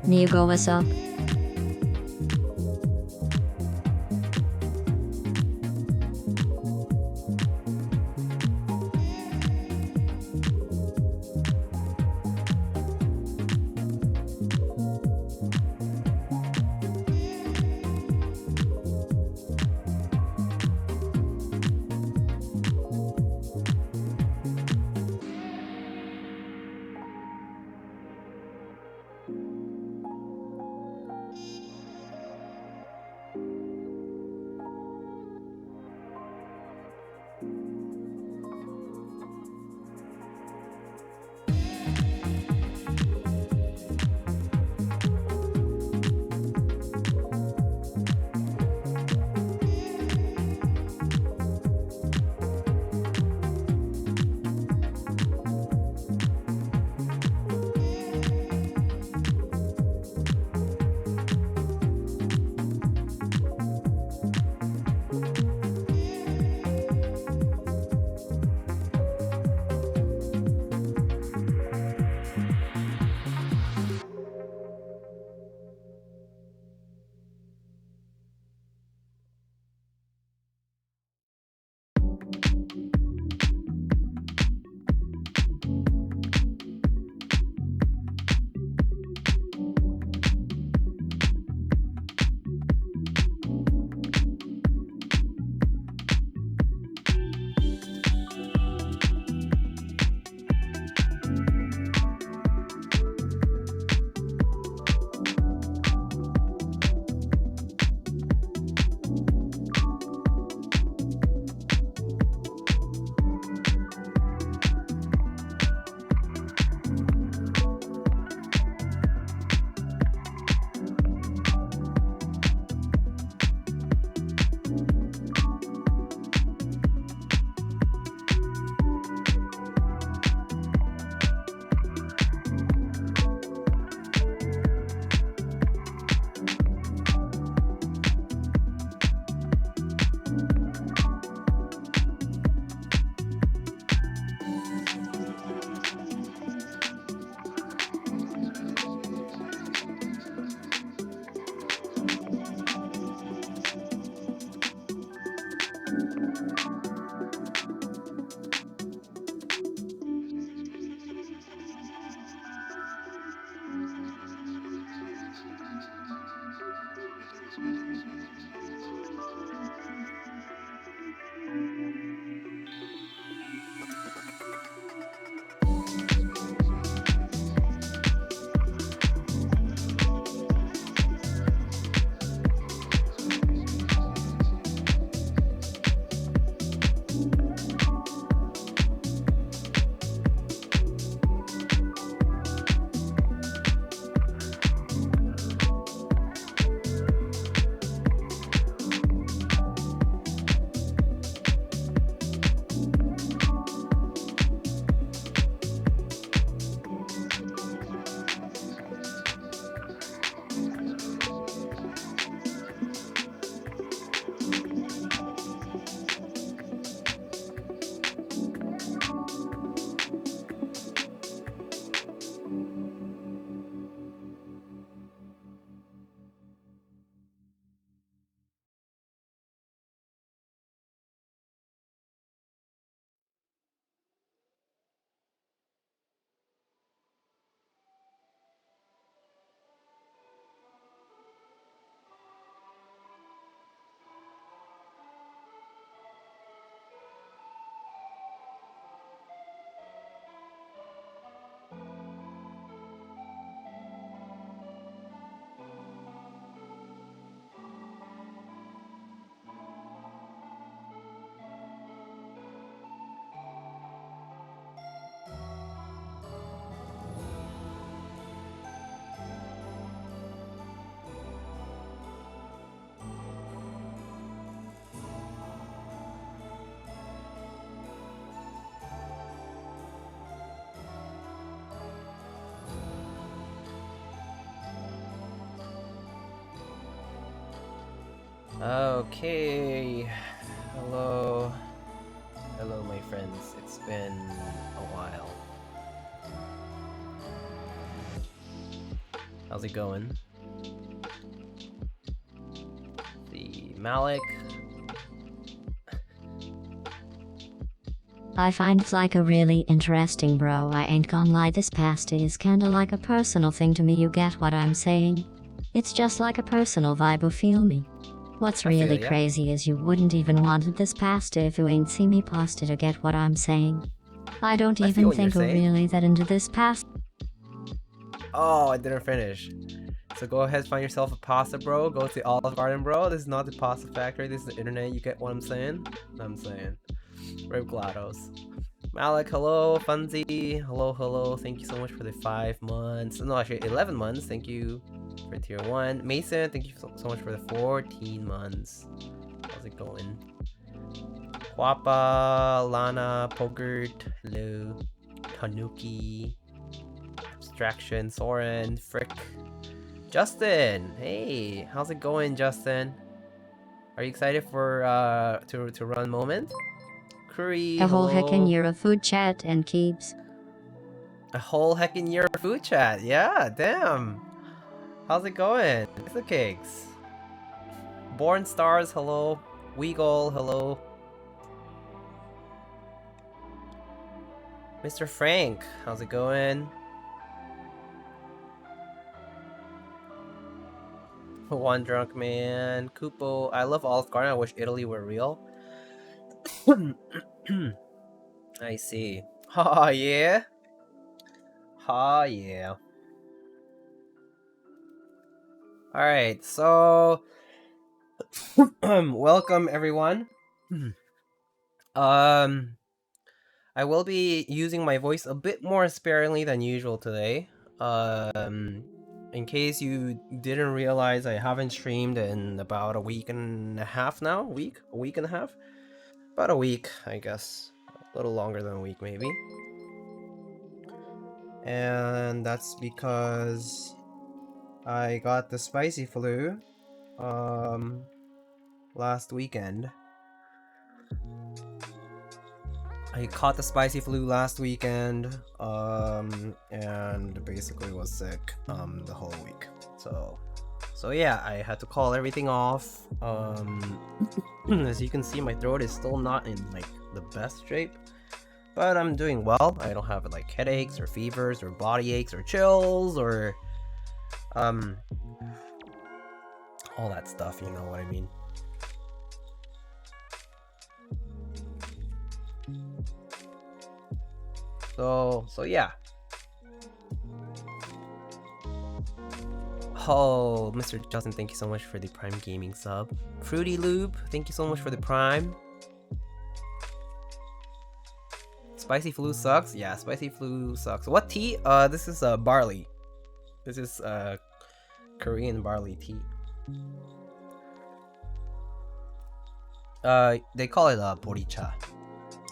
There you go, what's up? Okay, hello my friends, it's been a while. How's it going? The Malik. I find it's like a really interesting bro. I ain't gonna lie, this past is kinda like a personal thing to me, you get what I'm saying? It's just like a personal vibe, you feel me? What's really crazy is you wouldn't even want this past if you ain't see me post it, or get what I'm saying? I don't even think really that into this past. Oh, I didn't finish. So go ahead, find yourself a pasta, bro. Go to Olive Garden, bro. This is not the pasta factory. This is the internet. You get what I'm saying? Rib GLaDOS. Malik, hello. Funzy, hello. Thank you so much for the 5 months. No, actually 11 months. Thank you for tier 1. Mason, thank you so much for the 14 months. How's it going? Guapa, Lana, Pogert, hello. Tanuki, Abstraction, Soren, Frick. Justin, hey, how's it going, Justin? Are you excited for to run Moment? Curry, a whole heckin' year of food chat and keeps. A whole heckin' year of food chat, yeah, damn. How's it going? Pizza Cakes. Born Stars, hello. Weagle, hello. Mr. Frank, how's it going? One Drunk Man, Kupo. I love Olive Garden. I wish Italy were real. I see. Oh yeah. Oh yeah. Alright, so welcome everyone. I will be using my voice a bit more sparingly than usual today. In case you didn't realize, I haven't streamed in about a week and a half now. A week and a half? About a week, I guess. A little longer than a week, maybe. And that's because I got the spicy flu last weekend. I caught the spicy flu last weekend, and basically was sick the whole week. So yeah, I had to call everything off. As you can see, my throat is still not in like the best shape, but I'm doing well. I don't have like headaches or fevers or body aches or chills or all that stuff, you know what I mean. So yeah. Oh, Mr. Justin, thank you so much for the Prime Gaming sub. Fruity Lube, thank you so much for the Prime. Spicy flu sucks? Yeah, spicy flu sucks. What tea? This is barley. This is Korean barley tea. They call it boricha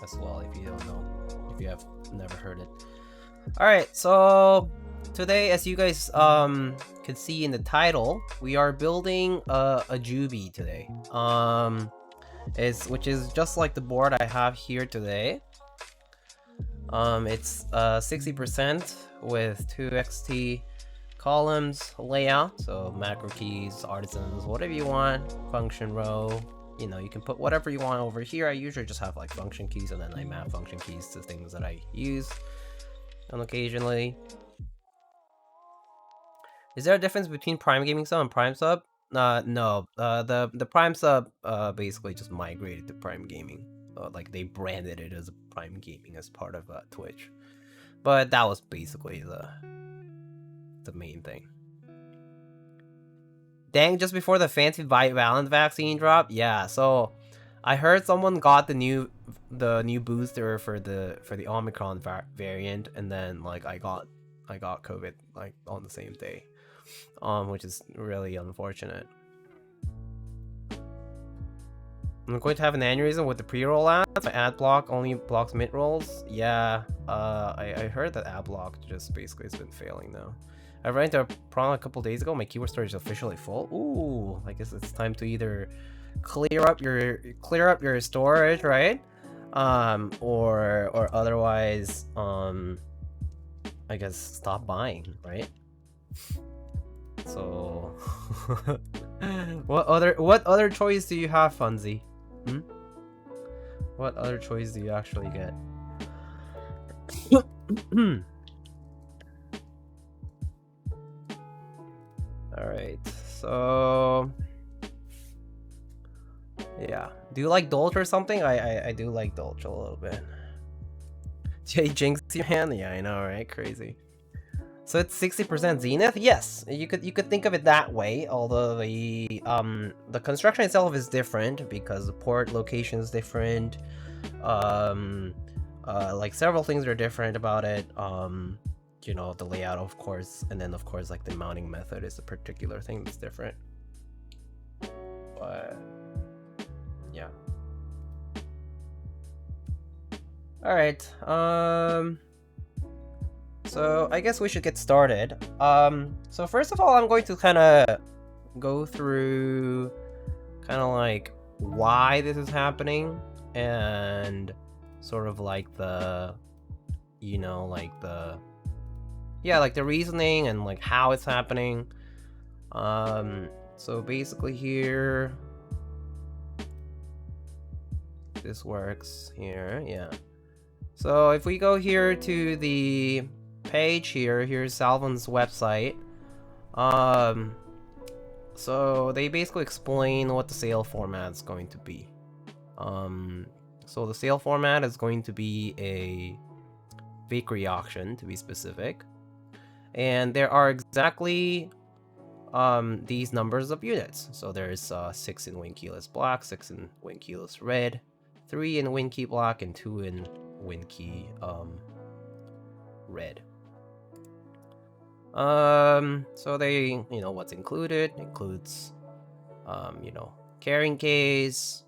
as well, if you don't know. If you have never heard it. Alright, so today, as you guys could see in the title, we are building a Jubi today. Which is just like the board I have here today. It's 60% with 2xt columns layout, so macro keys, artisans, whatever you want, function row. You know, you can put whatever you want over here. I usually just have like function keys, and then I map function keys to things that I use on occasionally. Is there a difference between Prime Gaming Sub and Prime Sub? No. The Prime Sub basically just migrated to Prime Gaming. Like they branded it as a Prime Gaming as part of Twitch. But that was basically the main thing. Dang, just before the fancy bivalent vaccine drop? Yeah, so I heard someone got the new booster for the Omicron variant, and then like I got COVID like on the same day. Which is really unfortunate. I'm going to have an aneurysm with the pre-roll ads. My ad block only blocks mid-rolls. Yeah, I heard that ad block just basically has been failing now. I ran into a problem a couple days ago. My keyword storage is officially full. Ooh, I guess it's time to either clear up your storage, right? Or otherwise, I guess stop buying, right? So what other choice do you have, Funzy? What other choice do you actually get? Alright, so yeah. Do you like Dolch or something? I do like Dolch a little bit. Jay Jinx your hand? Yeah, I know, right? Crazy. So it's 60% Zenith? Yes, you could think of it that way, although the construction itself is different because the port location is different. Like several things are different about it. You know, the layout, of course, and then of course like the mounting method is a particular thing that's different. But yeah. Alright, so I guess we should get started. So first of all, I'm going to kind of go through kind of like why this is happening and sort of like the, you know, like the, yeah, like the reasoning and like how it's happening. So basically here, this works here, yeah. So if we go here to the page here, here's Salvun's website. So they basically explain what the sale format is going to be. So the sale format is going to be a Vickery auction, to be specific. And there are exactly these numbers of units. So there's 6 in Win-keyless black, 6 in Win-keyless red, 3 in Win-key black, and 2 in Win-key red. So they, you know, what's included includes, you know, carrying case,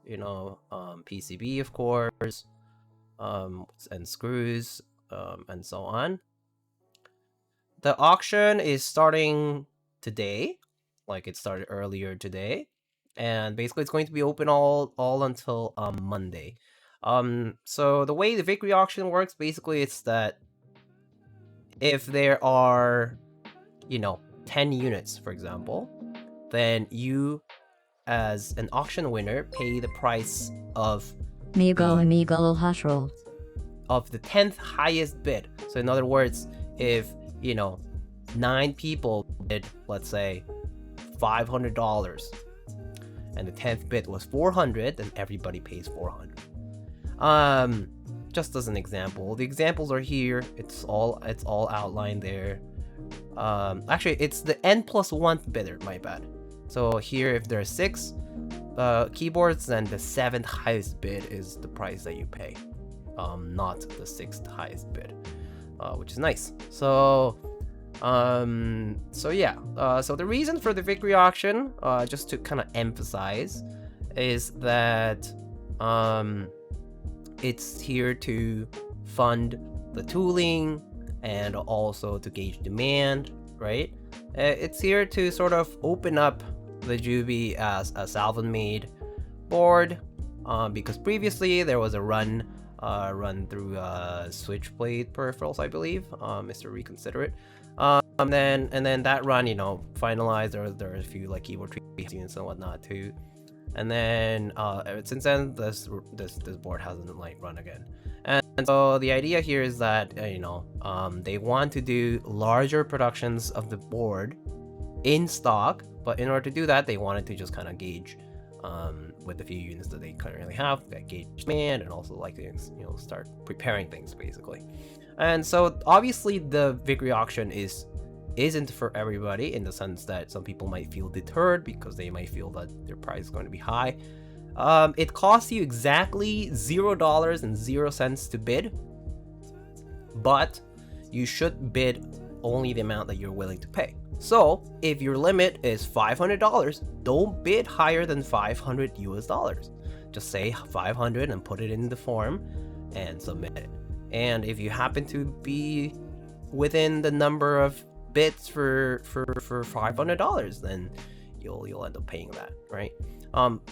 you know, PCB, of course, and screws, and so on. The auction is starting today, like it started earlier today, and basically it's going to be open all until Monday. So the way the Vickery auction works, basically it's that if there are, you know, 10 units, for example, then you, as an auction winner, pay the price of Amigo Hush Roll. Of the 10th highest bid. So in other words, if, you know, 9 people bid, let's say, $500, and the 10th bid was 400, then everybody pays 400. Just as an example, the examples are here. It's all outlined there. Actually, it's the n+1th bidder. My bad. So here, if there are 6 keyboards, then the 7th highest bid is the price that you pay, not the 6th highest bid, which is nice. So, so yeah. So the reason for the Vickery auction, just to kind of emphasize, is that it's here to fund the tooling and also to gauge demand, right? It's here to sort of open up the Jubi as a Salvun-made board, because previously there was a run through Switchblade peripherals, I believe, Mr. Reconsiderate. And then that run, you know, finalized. There are a few like keyboard trees units and whatnot too. And then since then, this board hasn't like run again. And so the idea here is that you know, they want to do larger productions of the board in stock, but in order to do that, they wanted to just kind of gauge with the few units that they currently have, that gauge demand, and also like things, you know, start preparing things basically. And so obviously the Vickery auction isn't for everybody, in the sense that some people might feel deterred because they might feel that their price is going to be high. It costs you exactly $0.00 to bid, but you should bid only the amount that you're willing to pay. So if your limit is $500, don't bid higher than $500 US. Just say 500 and put it in the form and submit it. And if you happen to be within the number of bids for $500, then you'll end up paying that, right?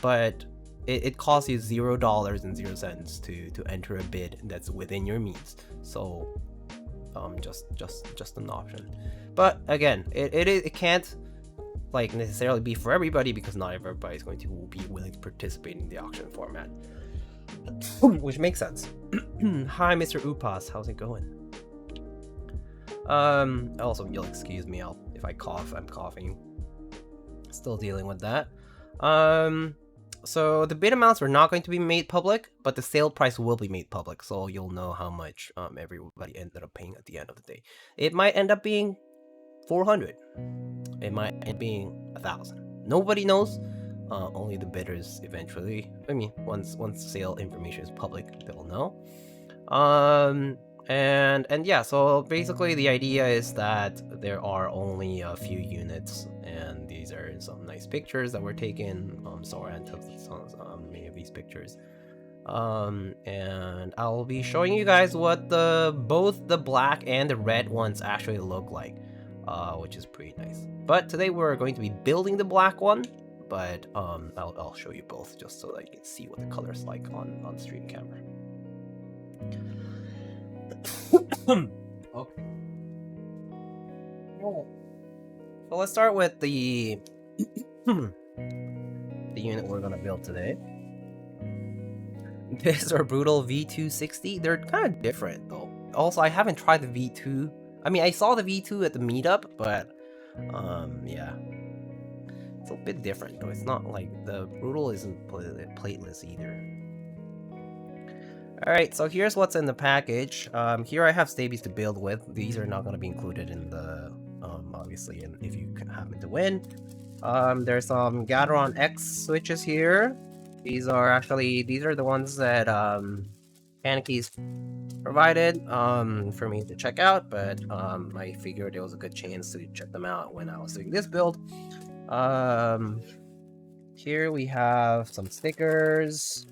But it costs you $0.00 to enter a bid that's within your means. So just an option. But again, it can't like necessarily be for everybody, because not everybody's going to be willing to participate in the auction format. Which makes sense. Hi, Mr. Upas, how's it going? Also, you'll excuse me if I cough. I'm coughing. Still dealing with that. So the bid amounts are not going to be made public, but the sale price will be made public, so you'll know how much everybody ended up paying at the end of the day. It might end up being 400. It might end up being 1,000. Nobody knows. Only the bidders eventually. I mean, once sale information is public, they'll know. And yeah, so basically the idea is that there are only a few units, and these are some nice pictures that were taken. Soren took many of these pictures. And I'll be showing you guys what both the black and the red ones actually look like, which is pretty nice. But today we're going to be building the black one, but I'll show you both just so that you can see what the color's like on stream camera. Okay. So let's start with the the unit we're gonna build today. This is our brutal V260. They're kind of different though. Also, I haven't tried the V2. I mean, I saw the V2 at the meetup, but yeah, it's a bit different though. It's not like the brutal isn't plateless either. Alright, so here's what's in the package. Here I have Staebies to build with. These are not going to be included in the, obviously, if you happen to win. There's some Gateron X switches here. These are the ones that Paniky's provided for me to check out, but I figured it was a good chance to check them out when I was doing this build. Here we have some stickers.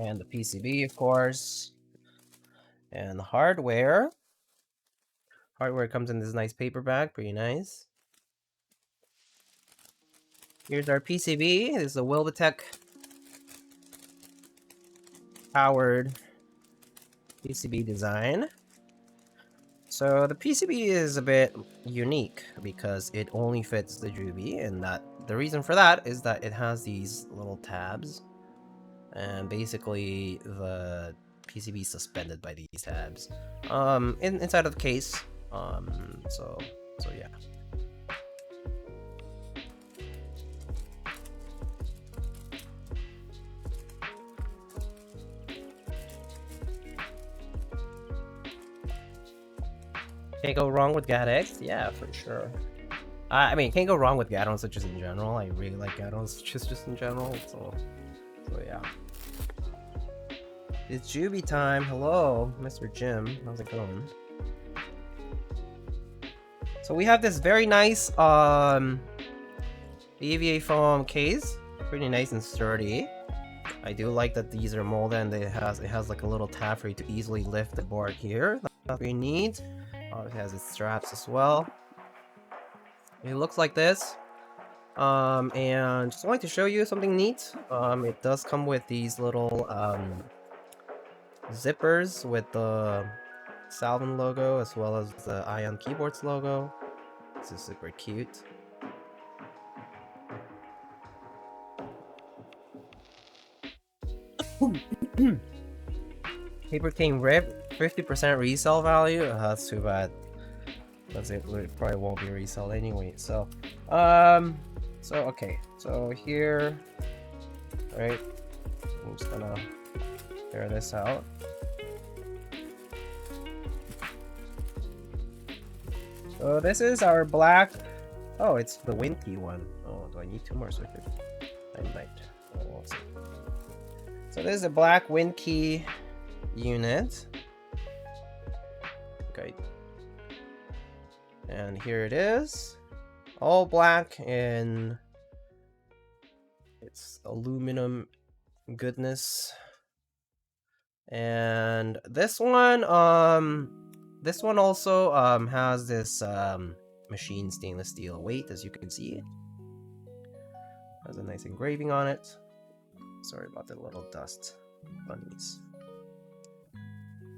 And the PCB, of course. And the hardware. Hardware comes in this nice paper bag, pretty nice. Here's our PCB. This is a Wilbitech powered PCB design. So the PCB is a bit unique because it only fits the Jubi, and the reason for that is that it has these little tabs. And basically the PCB is suspended by these tabs inside of the case. So yeah. Can't go wrong with GATX, yeah, for sure. I mean, can't go wrong with Gateron switches in general. I really like Gateron switches just in general, so yeah. It's Jubi time. Hello, Mr. Jim. How's it going? So we have this very nice EVA foam case. Pretty nice and sturdy. I do like that these are molded and it has like a little tab for you to easily lift the board here. That's what you need. It has its straps as well. It looks like this. And just wanted to show you something neat. It does come with these little zippers with the Salvun logo as well as the Ion Keyboards logo. This is super cute. Paper King RIP, 50% resale value. That's too bad. It probably won't be resale anyway. So okay. So here, right? I'm just gonna tear this out. So this is our black. Oh, it's the Winky one. Oh, do I need 2 more switches? I might. Oh, we'll see. So this is a black Winky unit. Okay. And here it is. All black and it's aluminum goodness. And this one also has this machine stainless steel weight, as you can see. Has a nice engraving on it. Sorry about the little dust bunnies.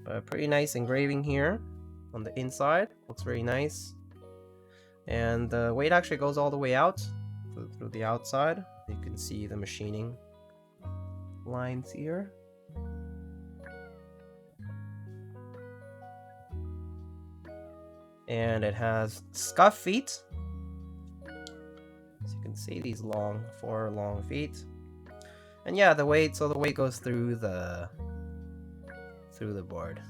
But a pretty nice engraving here on the inside. Looks very nice. And the weight actually goes all the way out through the outside. You can see the machining lines here. And it has scuff feet. As you can see, these four long feet. And yeah, the weight goes through the board.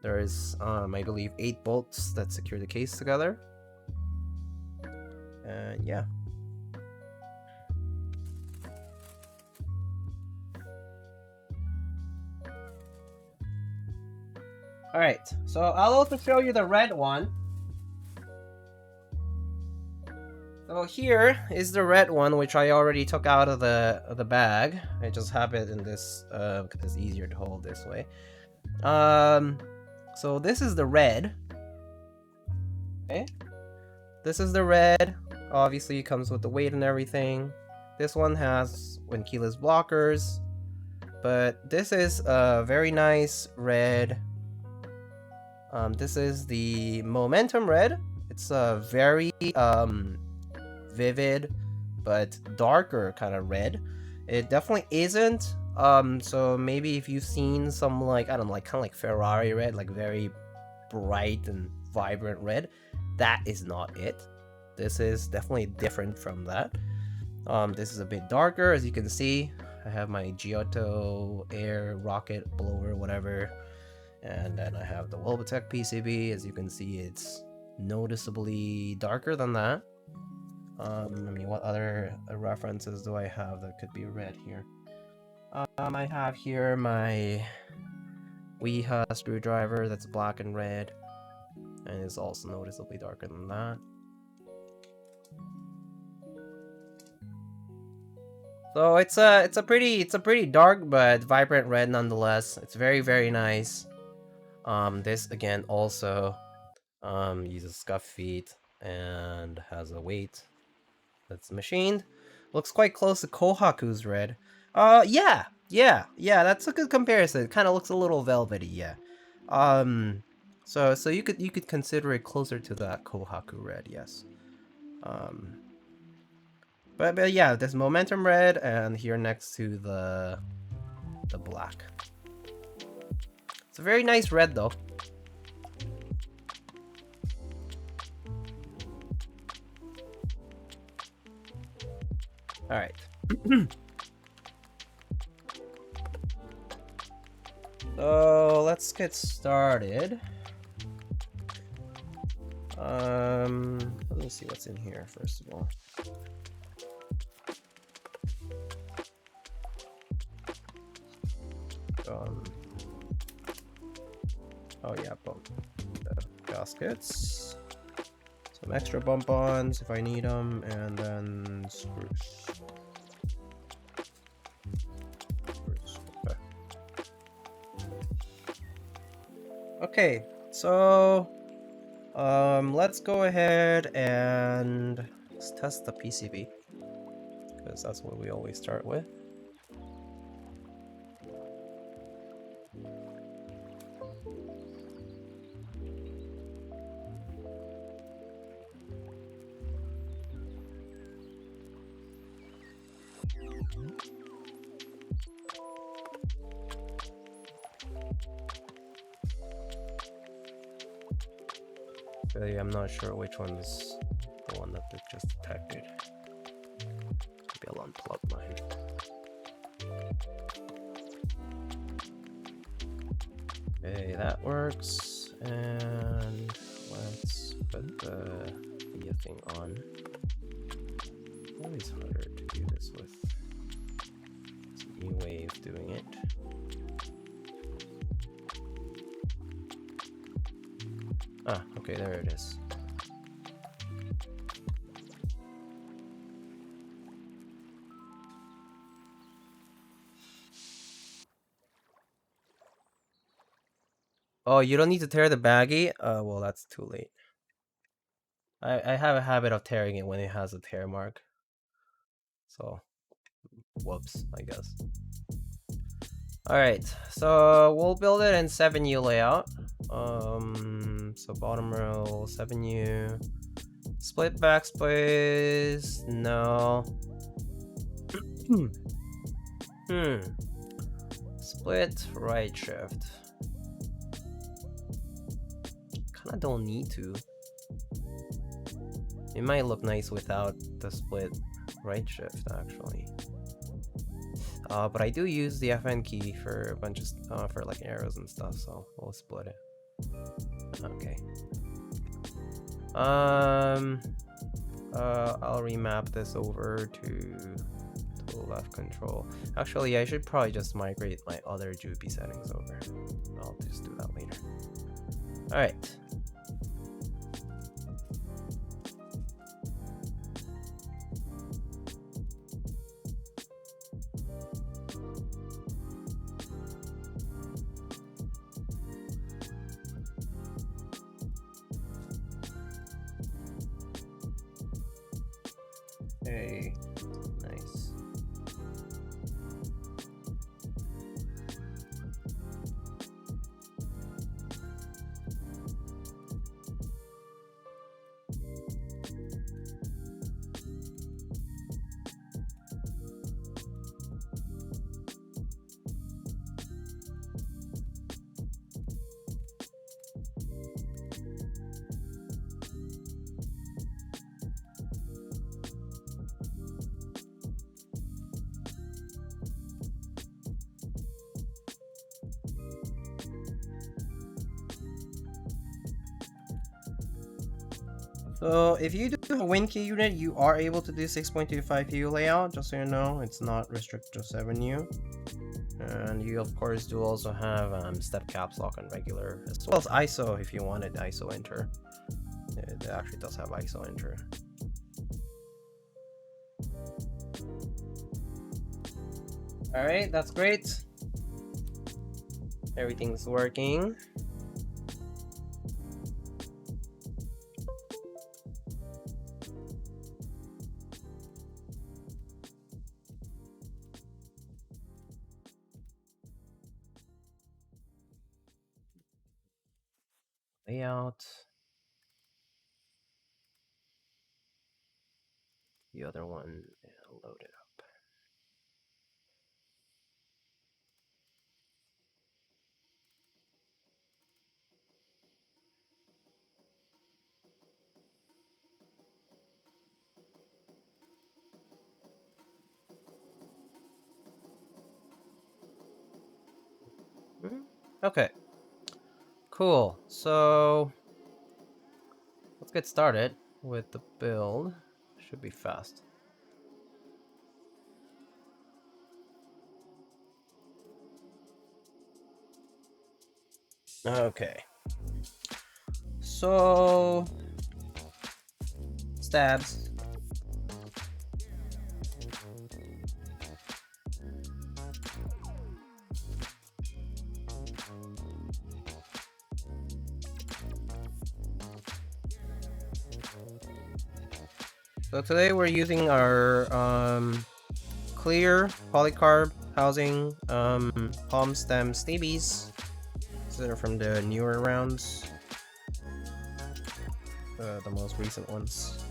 There is, I believe, 8 bolts that secure the case together. And yeah. Alright, so I'll also show you the red one. So here is the red one, which I already took out of the bag. I just have it in this because it's easier to hold this way. So this is the red. Okay, this is the red. Obviously, it comes with the weight and everything. This one has keyless blockers, but this is a very nice red. This is the Momentum Red. It's a very vivid but darker kind of red. It definitely isn't. So maybe if you've seen some like, I don't know, like kind of like Ferrari red, like very bright and vibrant red, that is not it. This is definitely different from that. This is a bit darker, as you can see. I have my Giotto air rocket blower, whatever. And then I have the Wolbotech PCB. As you can see, it's noticeably darker than that. I mean, what other references do I have that could be red here? I have here my Weha screwdriver that's black and red, and is also noticeably darker than that. So it's a pretty dark but vibrant red nonetheless. It's very, very nice. This again also uses scuff feet and has a weight that's machined. Looks quite close to Kohaku's red. Yeah, that's a good comparison. It kind of looks a little velvety, yeah. So you could consider it closer to that Kohaku red, yes. But yeah, there's Momentum Red, and here next to the black. It's a very nice red though. All right. So let's get started. Let me see what's in here first of all. Oh yeah, bump the gaskets, some extra bump-ons if I need them, and then screws. Okay, so let's go ahead and let's test the PCB, because that's what we always start with. Really, I'm not sure which one's the one that they just detected. Maybe I'll unplug mine. Okay, that works. And let's put the thing on. Always harder to do this with E-Wave doing it. Ah, okay, there it is. Oh, you don't need to tear the baggie? Well, that's too late. I have a habit of tearing it when it has a tear mark. So, whoops, I guess. Alright, so we'll build it in 7U layout. So bottom row 7U. Split backspace. No. Split right shift. Kinda don't need to. It might look nice without the split right shift actually. But I do use the FN key for a bunch of for like arrows and stuff, so we'll split it. Okay. I'll remap this over to left control. Actually, I should probably just migrate my other Jubi settings over. I'll just do that later. All right. Okay, nice. So if you do a Win key unit, you are able to do 6.25 U layout, just so you know. It's not restricted to 7U. And you of course do also have step caps lock and regular, as well as ISO if you wanted ISO enter. It actually does have ISO enter. Alright, that's great. Everything's working. Layout. The other one, load it up. Okay. Cool. So let's get started with the build. Should be fast. Okay. So stabs. So today we're using our clear polycarb housing palm stem Staebies. These are from the newer rounds, the most recent ones.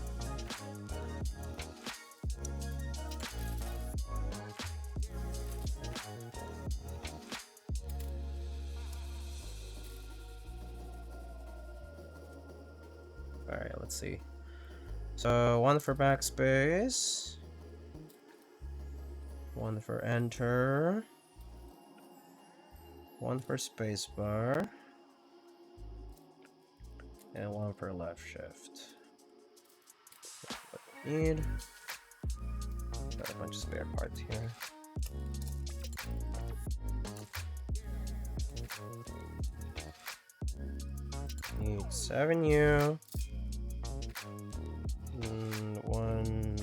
All right, let's see. So one for backspace, one for enter, one for spacebar, and one for left shift. That's what we need. Got a bunch of spare parts here. Need 7U. One,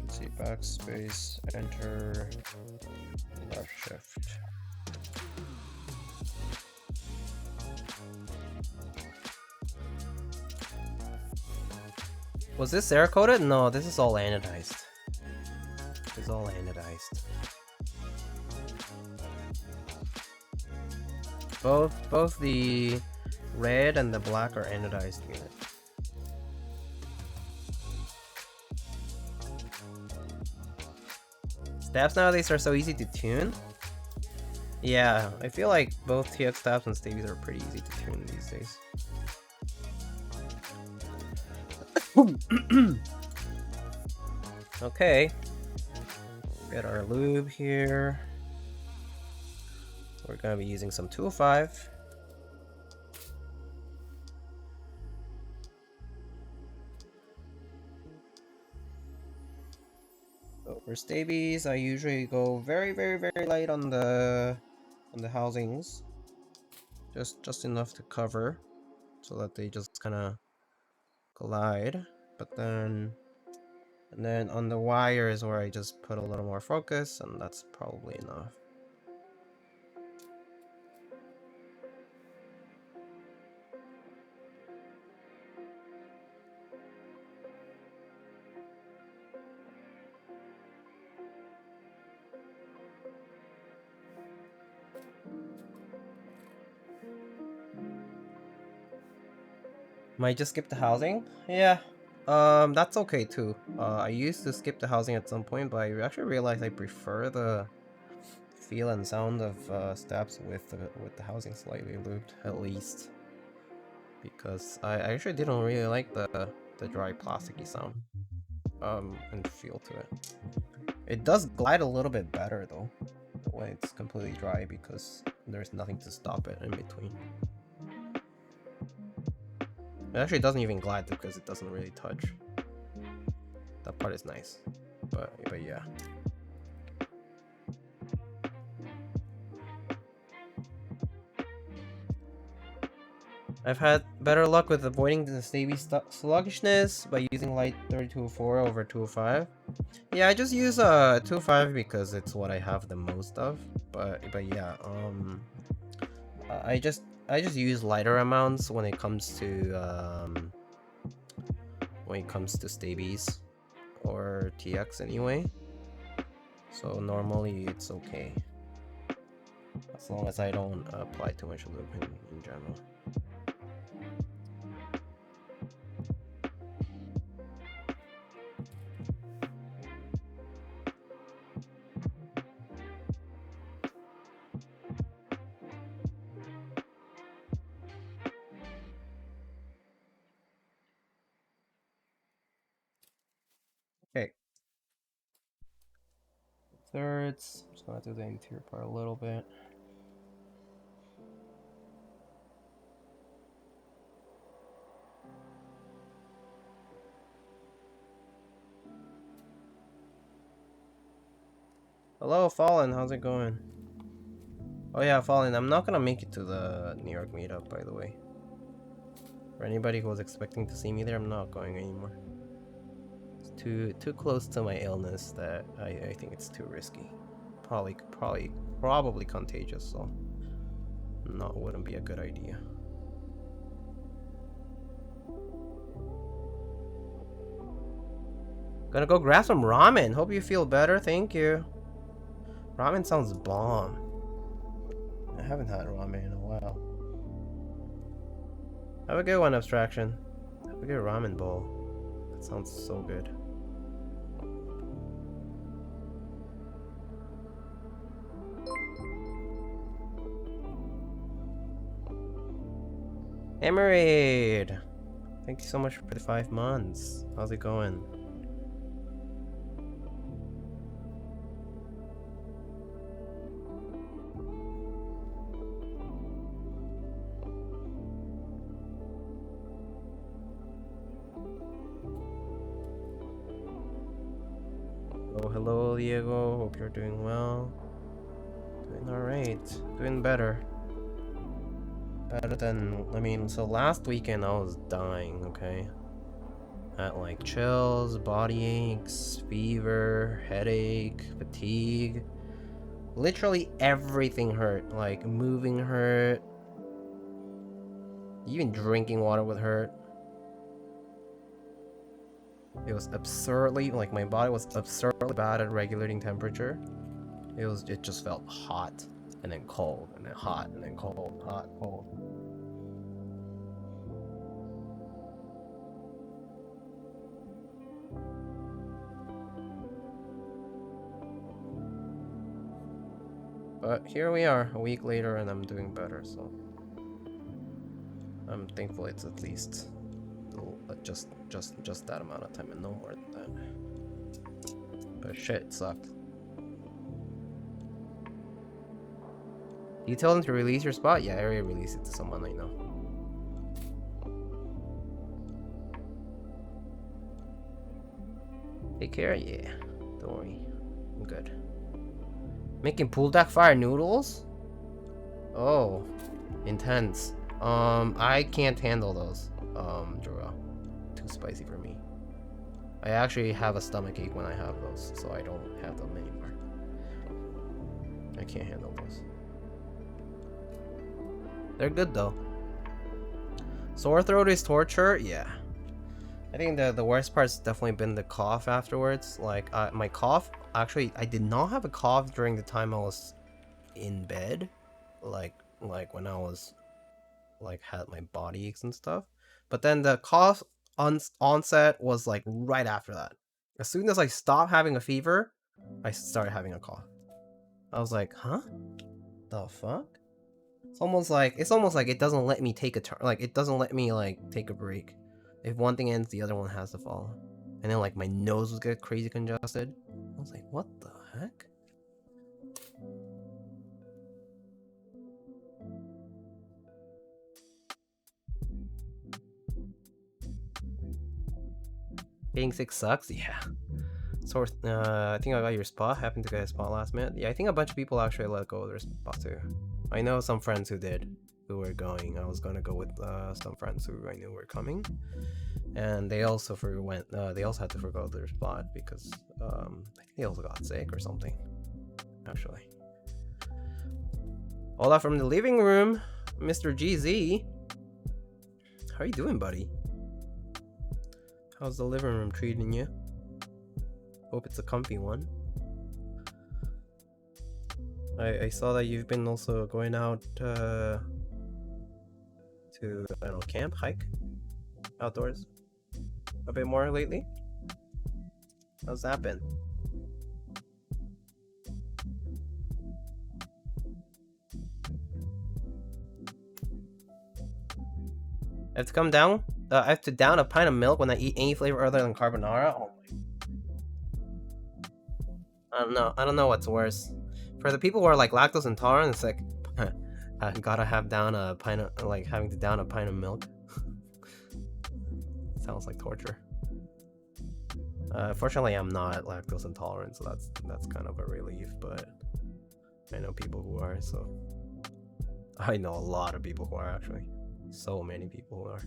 let's see, backspace, enter, left shift. Was this Cerakoted? No, this is all anodized. This is all anodized. Both the red and the black are anodized unit. Stabs nowadays are so easy to tune. Yeah, I feel like both TX stabs and Staebies are pretty easy to tune these days. Okay, get our lube here. We're gonna be using some 205. So for Staebies, I usually go very light on the housings, just enough to cover, so that they just kind of glide. But then, and then on the wire is where I just put a little more focus, and that's probably enough. Might just skip the housing? Yeah. That's okay too. I used to skip the housing at some point, but I actually realized I prefer the feel and sound of stabs with the housing slightly lubed, at least. Because I actually didn't really like the dry plasticky sound and feel to it. It does glide a little bit better though when it's completely dry, because there's nothing to stop it in between. It actually doesn't even glide because it doesn't really touch. That part is nice, but yeah. I've had better luck with avoiding the Staebies sluggishness by using light 3204 over 205. Yeah, I just use 205 because it's what I have the most of. But yeah, I just use lighter amounts when it comes to Staebies or TX anyway. So normally it's okay, as long as I don't apply too much lube in general. Okay. Thirds. I'm just gonna do the interior part a little bit. Hello, Fallen. How's it going? Oh yeah, Fallen. I'm not gonna make it to the New York meetup, by the way. For anybody who was expecting to see me there, I'm not going anymore. It's too close to my illness that I think it's too risky. Probably contagious, so wouldn't be a good idea. Gonna go grab some ramen. Hope you feel better. Thank you. Ramen sounds bomb. I haven't had ramen in a while. Have a good one, Abstraction. Have a good ramen bowl. That sounds so good. Emerald! Thank you so much for the 5 months. How's it going? Oh, hello, Diego. Hope you're doing well. Doing alright. Doing better. Better than, I mean, so last weekend I was dying, okay? Had like chills, body aches, fever, headache, fatigue. Literally everything hurt. Like moving hurt. Even drinking water would hurt. It was absurdly, like my body was absurdly bad at regulating temperature. It just felt hot and then cold and then hot and then cold, hot, cold. But here we are, a week later, and I'm doing better, so I'm thankful it's at least just that amount of time and no more than that. But shit, it sucked. You tell them to release your spot? Yeah, I already released it to someone I know. Take care? Yeah. Don't worry. I'm good. Making pool deck fire noodles? Oh. Intense. I can't handle those. Jura. Too spicy for me. I actually have a stomach ache when I have those, so I don't have them anymore. I can't handle those. They're good though. Sore throat is torture? Yeah. I think the worst part's definitely been the cough afterwards. Like, my cough, actually, I did not have a cough during the time I was in bed. Like when I was, like, had my body aches and stuff. But then the cough onset was, like, right after that. As soon as I stopped having a fever, I started having a cough. I was like, huh? The fuck? It's almost like it doesn't let me take a turn. Like, it doesn't let me, like, take a break. If one thing ends, the other one has to follow. And then, like, my nose would get crazy congested. I was like, what the heck? Getting sick sucks? Yeah. So, I think I got your spot. Happened to get a spot last minute. Yeah, I think a bunch of people actually let go of their spot too. I know some friends who did, who were going. I was gonna go with some friends who I knew were coming, and they also they also had to forgo their spot because I think they also got sick or something. Actually, all that from the living room, Mr. GZ. How are you doing, buddy? How's the living room treating you? Hope it's a comfy one. I saw that you've been also going out to, I don't know, camp, hike, outdoors a bit more lately. How's that been? I have to come down. I have to down a pint of milk when I eat any flavor other than carbonara. Oh my. I don't know what's worse. For the people who are like lactose intolerant, it's like I gotta have down a pint of, like, having to down a pint of milk. Sounds like torture. Fortunately, I'm not lactose intolerant, so that's kind of a relief. But I know people who are, so I know a lot of people who are actually. So many people who are.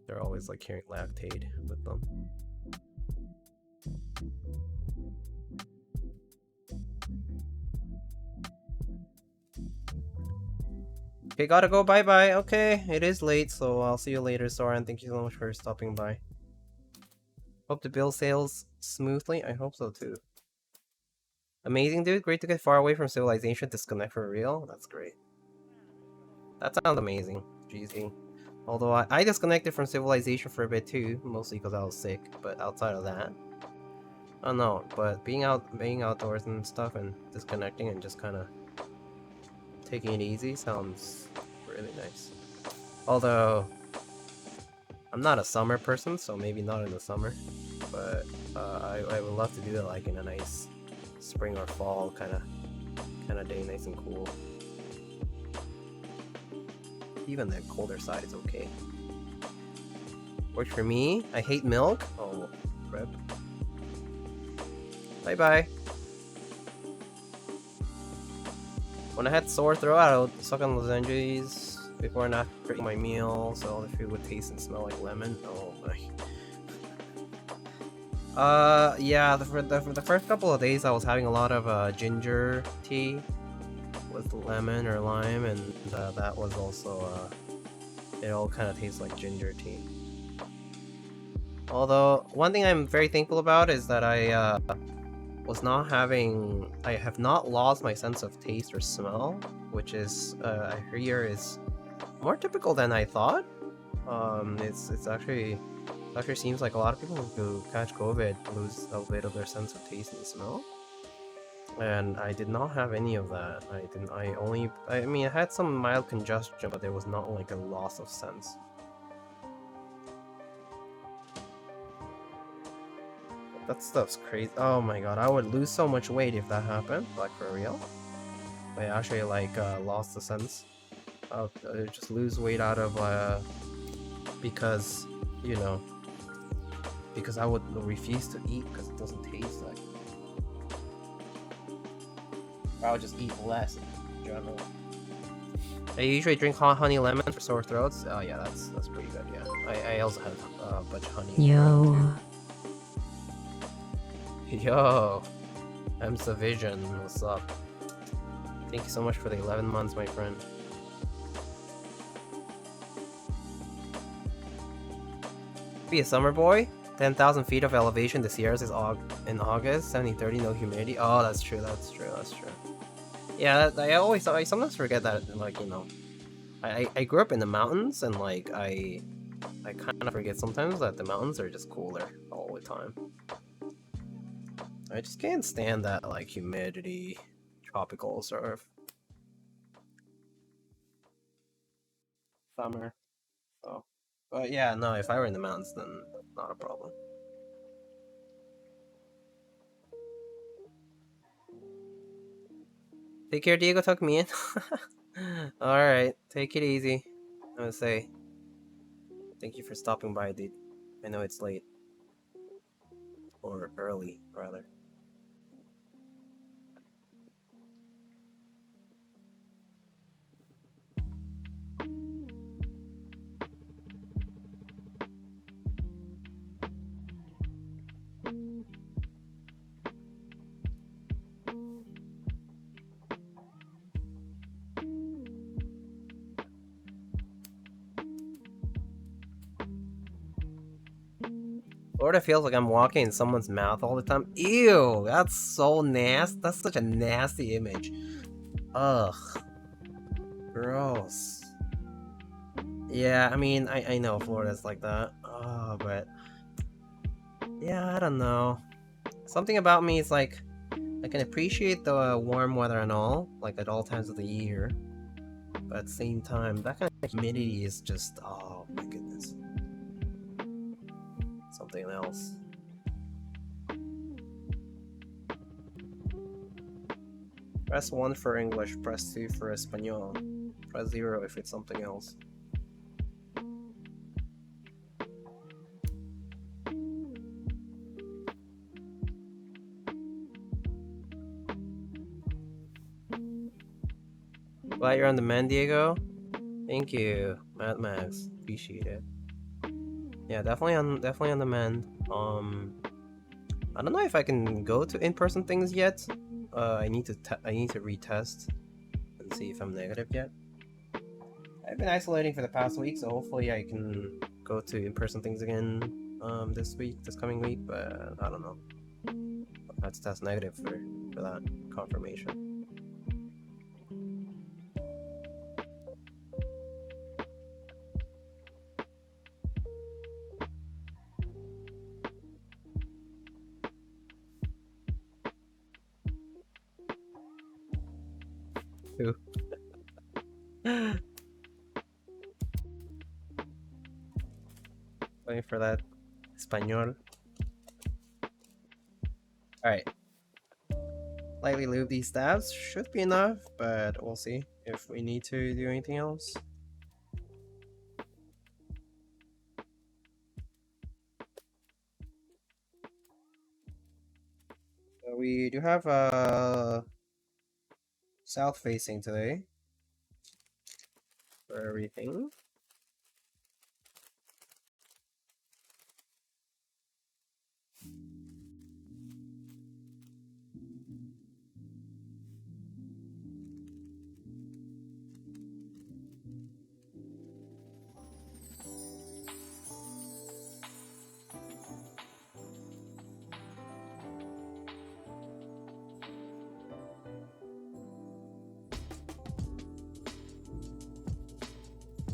They're always like carrying Lactaid with them. Okay, gotta go. Bye bye. Okay, it is late, so I'll see you later, Soren. Thank you so much for stopping by. Hope the bill sails smoothly. I hope so too. Amazing, dude. Great to get far away from civilization. Disconnect for real. That's great. That sounds amazing, GZ. Although I disconnected from civilization for a bit too, mostly because I was sick. But outside of that, I don't know. But being outdoors and stuff and disconnecting and just kind of taking it easy sounds really nice. Although I'm not a summer person, so maybe not in the summer. But I would love to do it like in a nice spring or fall kind of day, nice and cool. Even the colder side is okay. Works for me. I hate milk. Oh, rip. Bye bye. When I had sore throat, I would suck on lozenges before and after eating my meal, so all the food would taste and smell like lemon. Oh my. Yeah, for the first couple of days, I was having a lot of ginger tea with lemon or lime, and that was also it all kind of tastes like ginger tea. Although one thing I'm very thankful about is that I have not lost my sense of taste or smell, which is I hear is more typical than I thought. It's actually seems like a lot of people who catch COVID lose a bit of their sense of taste and smell. And I did not have any of that. I mean, I had some mild congestion, but there was not like a loss of sense. That stuff's crazy. Oh my god, I would lose so much weight if that happened, like for real. I actually like lost the sense. I'll just lose weight out of because, you know, because I would refuse to eat because it doesn't taste like. I would just eat less in general. I usually drink hot honey lemon for sore throats. Oh yeah, that's pretty good. Yeah, I also have a bunch of honey. Yo. Yo, I'm Savision. What's up? Thank you so much for the 11 months, my friend. Be a summer boy. 10,000 feet of elevation. The Sierras is in August. 70-30, no humidity. Oh, that's true. That's true. That's true. Yeah, I sometimes forget that. Like, you know, I grew up in the mountains, and like I kind of forget sometimes that the mountains are just cooler all the time. I just can't stand that like humidity, tropical sort of summer. So, but yeah, no, if I were in the mountains, then not a problem. Take care, Diego. Tuck me in. All right, take it easy. I'm gonna say thank you for stopping by, dude. I know it's late or early, rather. Florida feels like I'm walking in someone's mouth all the time. Ew, that's so nasty. That's such a nasty image. Ugh. Gross. Yeah, I mean, I know Florida's like that. Oh, but... yeah, I don't know. Something about me is like... I can appreciate the warm weather and all, like at all times of the year. But at the same time, that kind of humidity is just... oh my goodness. Something else. Press 1 for English, press 2 for Espanol. Press 0 if it's something else. Glad you're on the mend, Diego. Thank you, Mad Max. Appreciate it. Yeah, definitely on the mend. I don't know if I can go to in-person things yet. I need to retest and see if I'm negative yet. I've been isolating for the past week, so hopefully I can go to in-person things again this coming week. But I don't know. I have to test negative for that confirmation. Waiting for that Espanol. Alright. Lightly lube these stabs. Should be enough, but we'll see if we need to do anything else. So we do have south facing today for everything.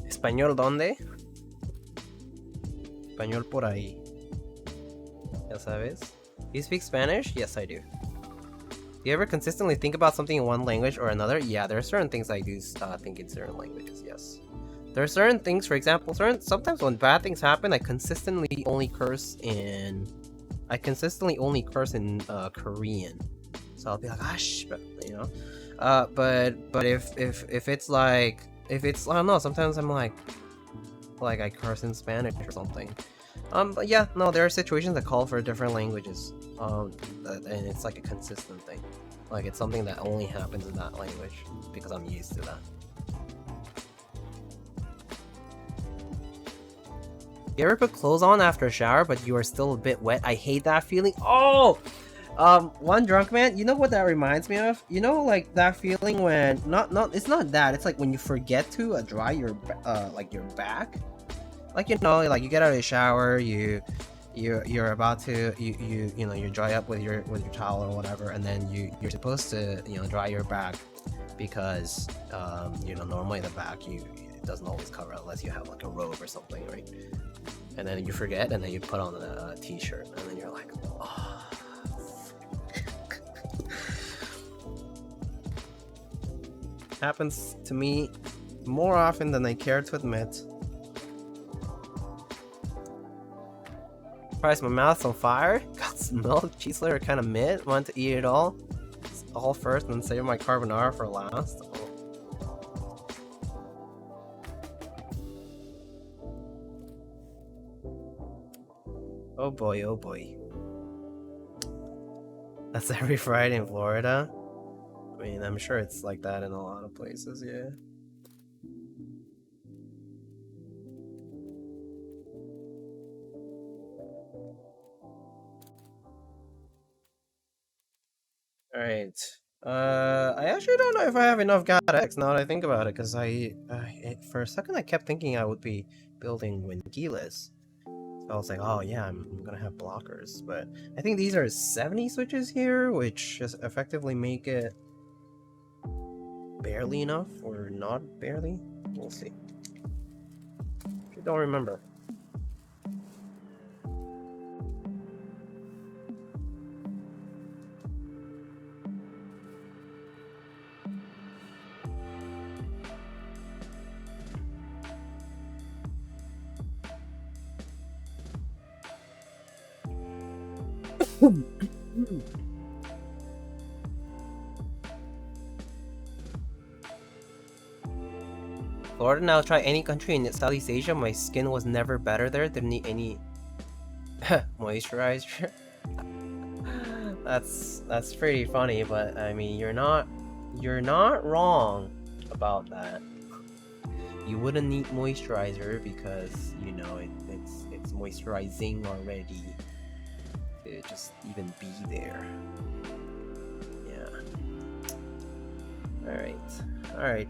¿Español dónde? Español por ahí. Ya sabes. Do you speak Spanish? Yes, I do. Do you ever consistently think about something in one language or another? Yeah, there are certain things I do think in certain languages, yes. There are certain things, for example, sometimes when bad things happen, I consistently only curse in Korean. So I'll be like, ah, you know. But if it's like, I don't know, sometimes I'm like I curse in Spanish or something. But yeah, no, there are situations that call for different languages. And it's like a consistent thing. Like it's something that only happens in that language because I'm used to that. You ever put clothes on after a shower but you are still a bit wet? I hate that feeling. Oh! One drunk man, you know what that reminds me of? You know, like that feeling when it's not that. It's like when you forget to dry your like your back. Like, you know, like you get out of the shower, you're about to you know, you dry up with your towel or whatever, and then you're supposed to, you know, dry your back because you know, normally the back it doesn't always cover unless you have like a robe or something, right? And then you forget, and then you put on a t-shirt, and then you're like, oh. Happens to me more often than I care to admit. Christ, my mouth's on fire. Got some milk, cheese layer kind of mid. Want to eat it all? All first, and then save my carbonara for last. Oh boy, oh boy. That's every Friday in Florida? I mean, I'm sure it's like that in a lot of places, yeah. Alright. I actually don't know if I have enough Gateron X now that I think about it, because for a second I kept thinking I would be building windkeyless. So I was like, oh yeah, I'm gonna have blockers, but I think these are 70 switches here, which just effectively make it barely enough, or not barely. We'll see. I don't remember. Florida, now try any country in Southeast Asia. My skin was never better there. Didn't need any moisturizer. That's pretty funny, but I mean, you're not wrong about that. You wouldn't need moisturizer because, you know, it's moisturizing already to just even be there. Yeah. Alright. I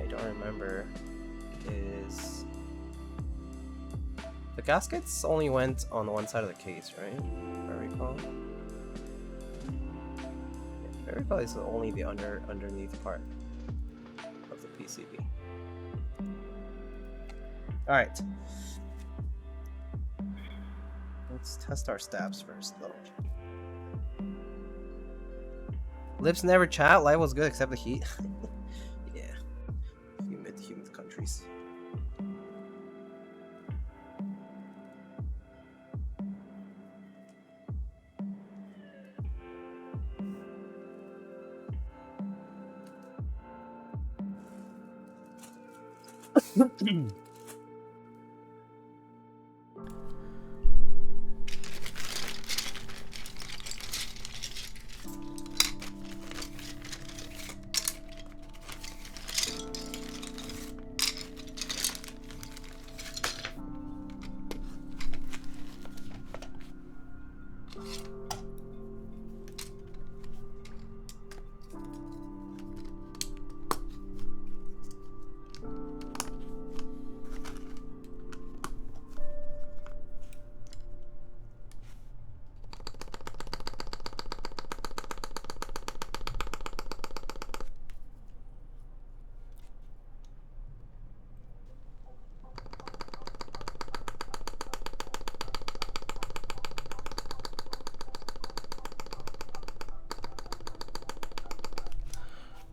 don't remember is the gaskets only went on one side of the case, right? If I recall. Yeah, if I recall, it's only the underneath part of the PCB. Alright. Let's test our stabs first, though. Lips never chat. Life was good except the heat. Yeah. Humid countries.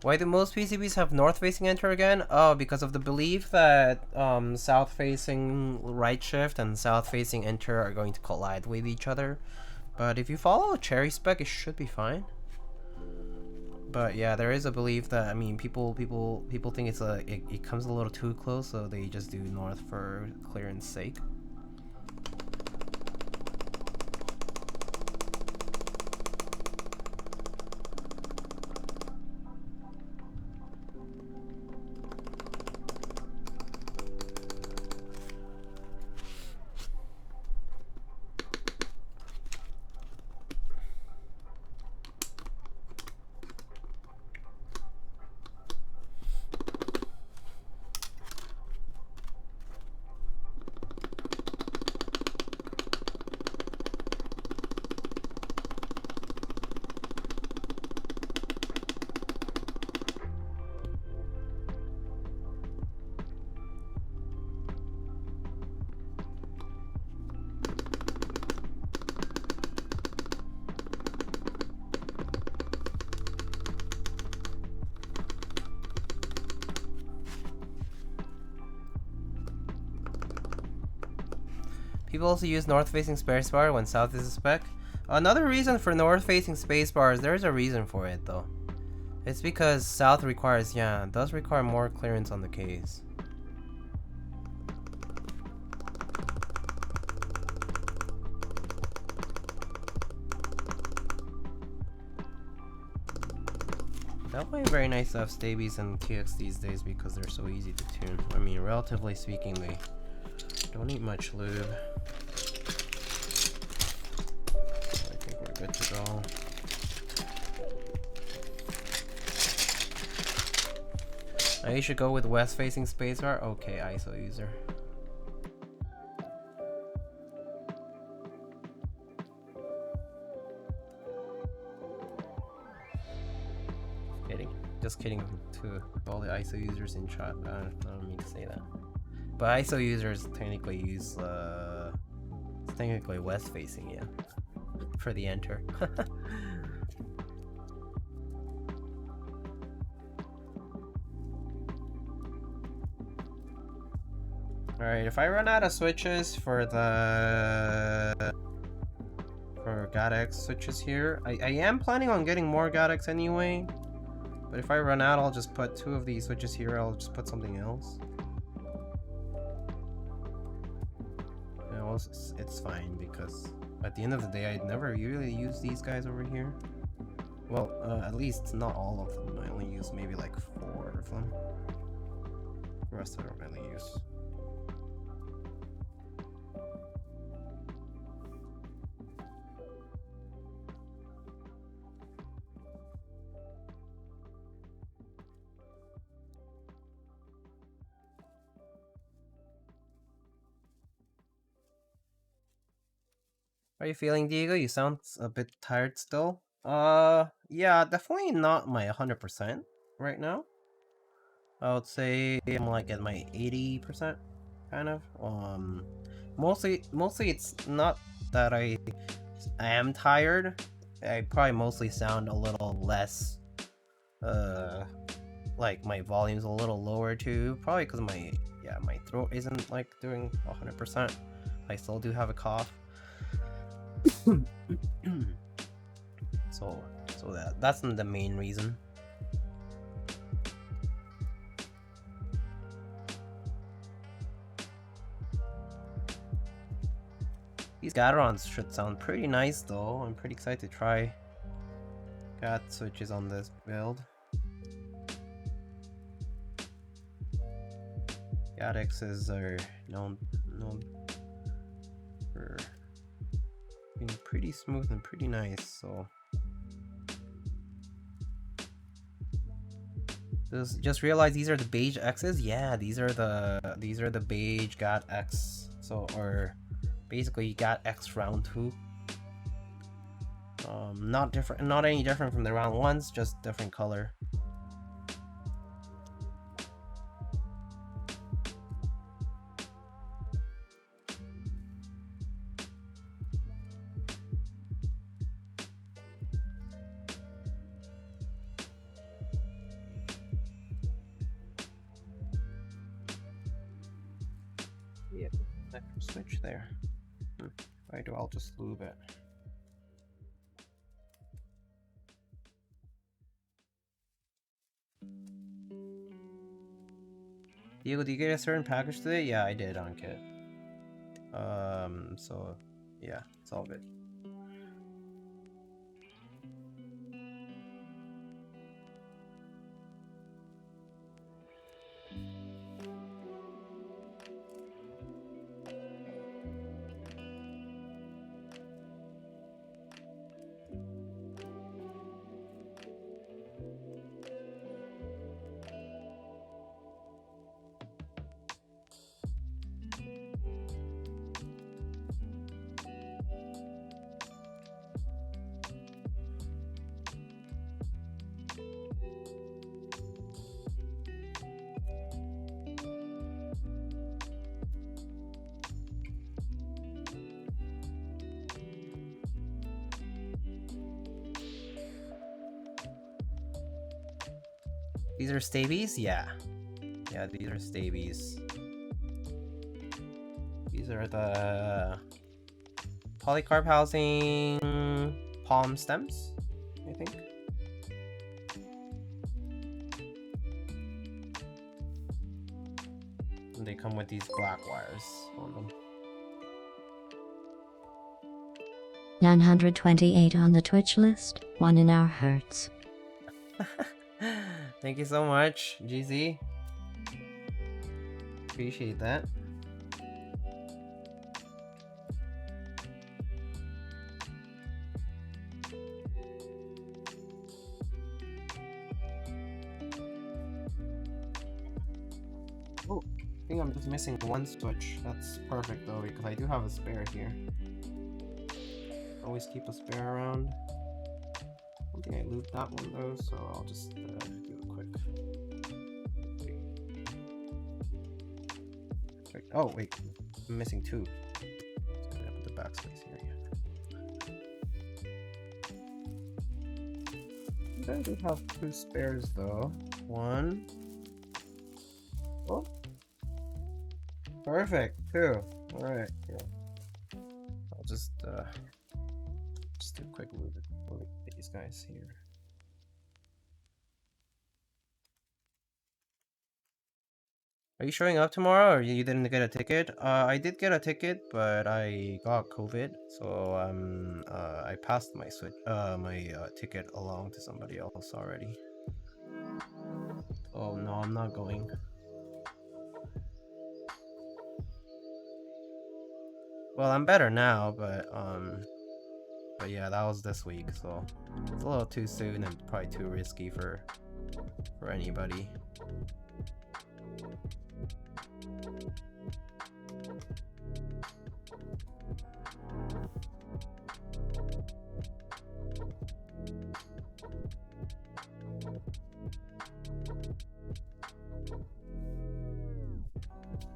Why do most PCBs have north-facing enter again? Oh, because of the belief that south-facing right shift and south-facing enter are going to collide with each other. But if you follow a cherry spec, it should be fine. But yeah, there is a belief that, I mean, people think it comes a little too close, so they just do north for clearance sake. People also use north-facing spacebar when south is a spec. Another reason for north-facing spacebars, there's a reason for it though. It's because south requires, yeah, it does require more clearance on the case. Definitely very nice to have Staebies and Keycaps these days because they're so easy to tune. I mean, relatively speaking, they don't need much lube. I think we're good to go. I should go with west-facing spacebar. Okay, ISO user. Kidding. Just kidding to all the ISO users in chat. I don't mean to say that. But ISO users technically use it's technically west facing, yeah. For the enter. Alright, if I run out of switches for Gateron switches here, I am planning on getting more Gateron anyway. But if I run out, I'll just put 2 of these switches here, I'll just put something else. It's fine because at the end of the day, I never really use these guys over here. Well, at least not all of them. I only use maybe like 4 of them. The rest I don't really use. How are you feeling, Diego? You sound a bit tired still. Yeah, definitely not my 100% right now. I would say I'm like at my 80%, kind of. Mostly it's not that I am tired. I probably mostly sound a little less, like my volume's a little lower too. Probably because my throat isn't like doing 100%. I still do have a cough. so that's the main reason. These Gaterons should sound pretty nice though. I'm pretty excited to try Gat switches on this build. Gatexes are known for being pretty smooth and pretty nice, so just realize these are the beige X's. Yeah, these are the beige Gat X. So, or basically Gat X round 2. Not any different from the round 1s, just different color. Yeah, switch there. If I do, I'll just lube it. Diego, do you get a certain package today? Yeah, I did on Kit. So yeah, it's all good. These are Staebies? Yeah. Yeah, these are Staebies. These are the polycarb housing palm stems, I think. And they come with these black wires on them. 928 on the Twitch list, 1 in our hertz. Thank you so much, GZ. Appreciate that. Oh, I think I'm just missing one switch. That's perfect though, because I do have a spare here. Always keep a spare around. I don't think I looped that one though, so I'll just do it quick. Oh wait, I'm missing two. So I'm gonna put the backspace here. Yeah. I do have two spares though. One. Oh, perfect. Two. All right. Yeah. I'll just do a quick move at these guys here. Are you showing up tomorrow, or you didn't get a ticket? I did get a ticket, but I got COVID, so I passed my ticket along to somebody else already. Oh no, I'm not going. Well, I'm better now, but yeah, that was this week, so it's a little too soon and probably too risky for anybody.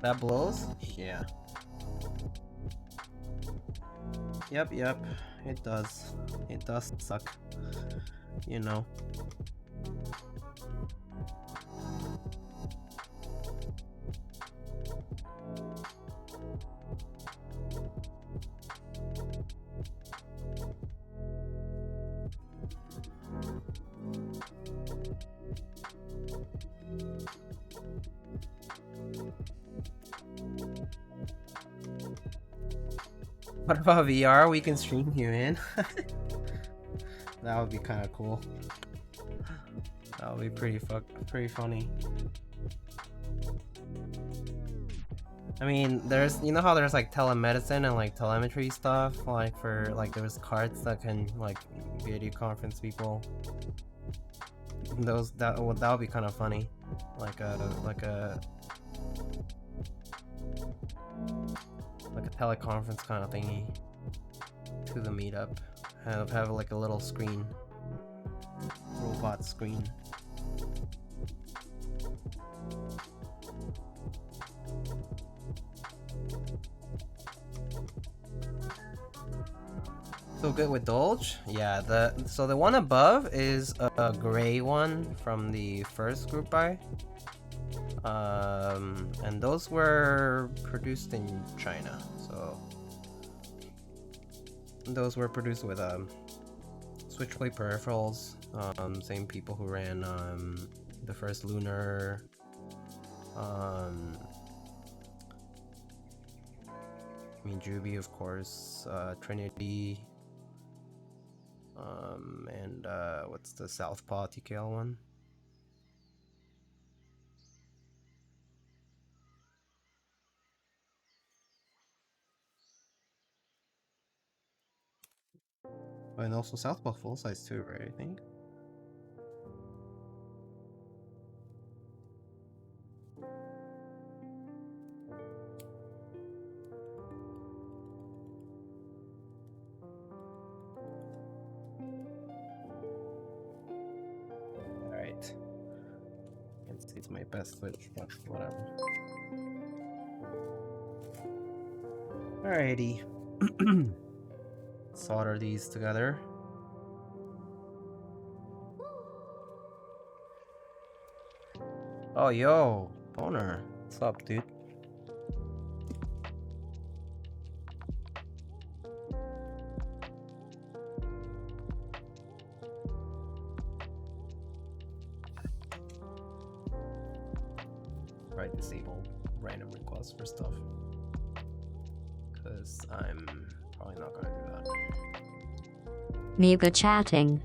That blows? Yeah. Yep, it does. It does suck. You know. What about VR? We can stream you in. That would be kind of cool. That would be pretty funny. I mean, there's, you know how there's like telemedicine and like telemetry stuff, like for like there's cards that can like video conference people. Those that would be kind of funny, like a teleconference kind of thingy to the meetup. Have like a little screen, robot screen. So good with Dolge? Yeah, so the one above is a gray one from the first group buy. And those were produced in China, so those were produced with switchblade peripherals. Same people who ran the first lunar I mean Jubi, of course, Trinity, and what's the Southpaw TKL one? And also Southpaw full size too, right? I think. Alright. It's my best switch, but whatever. Alrighty. Solder these together. Oh, yo, Boner. What's up, dude? Right, disable random requests for stuff. Because I'm probably not gonna do that. Muga chatting.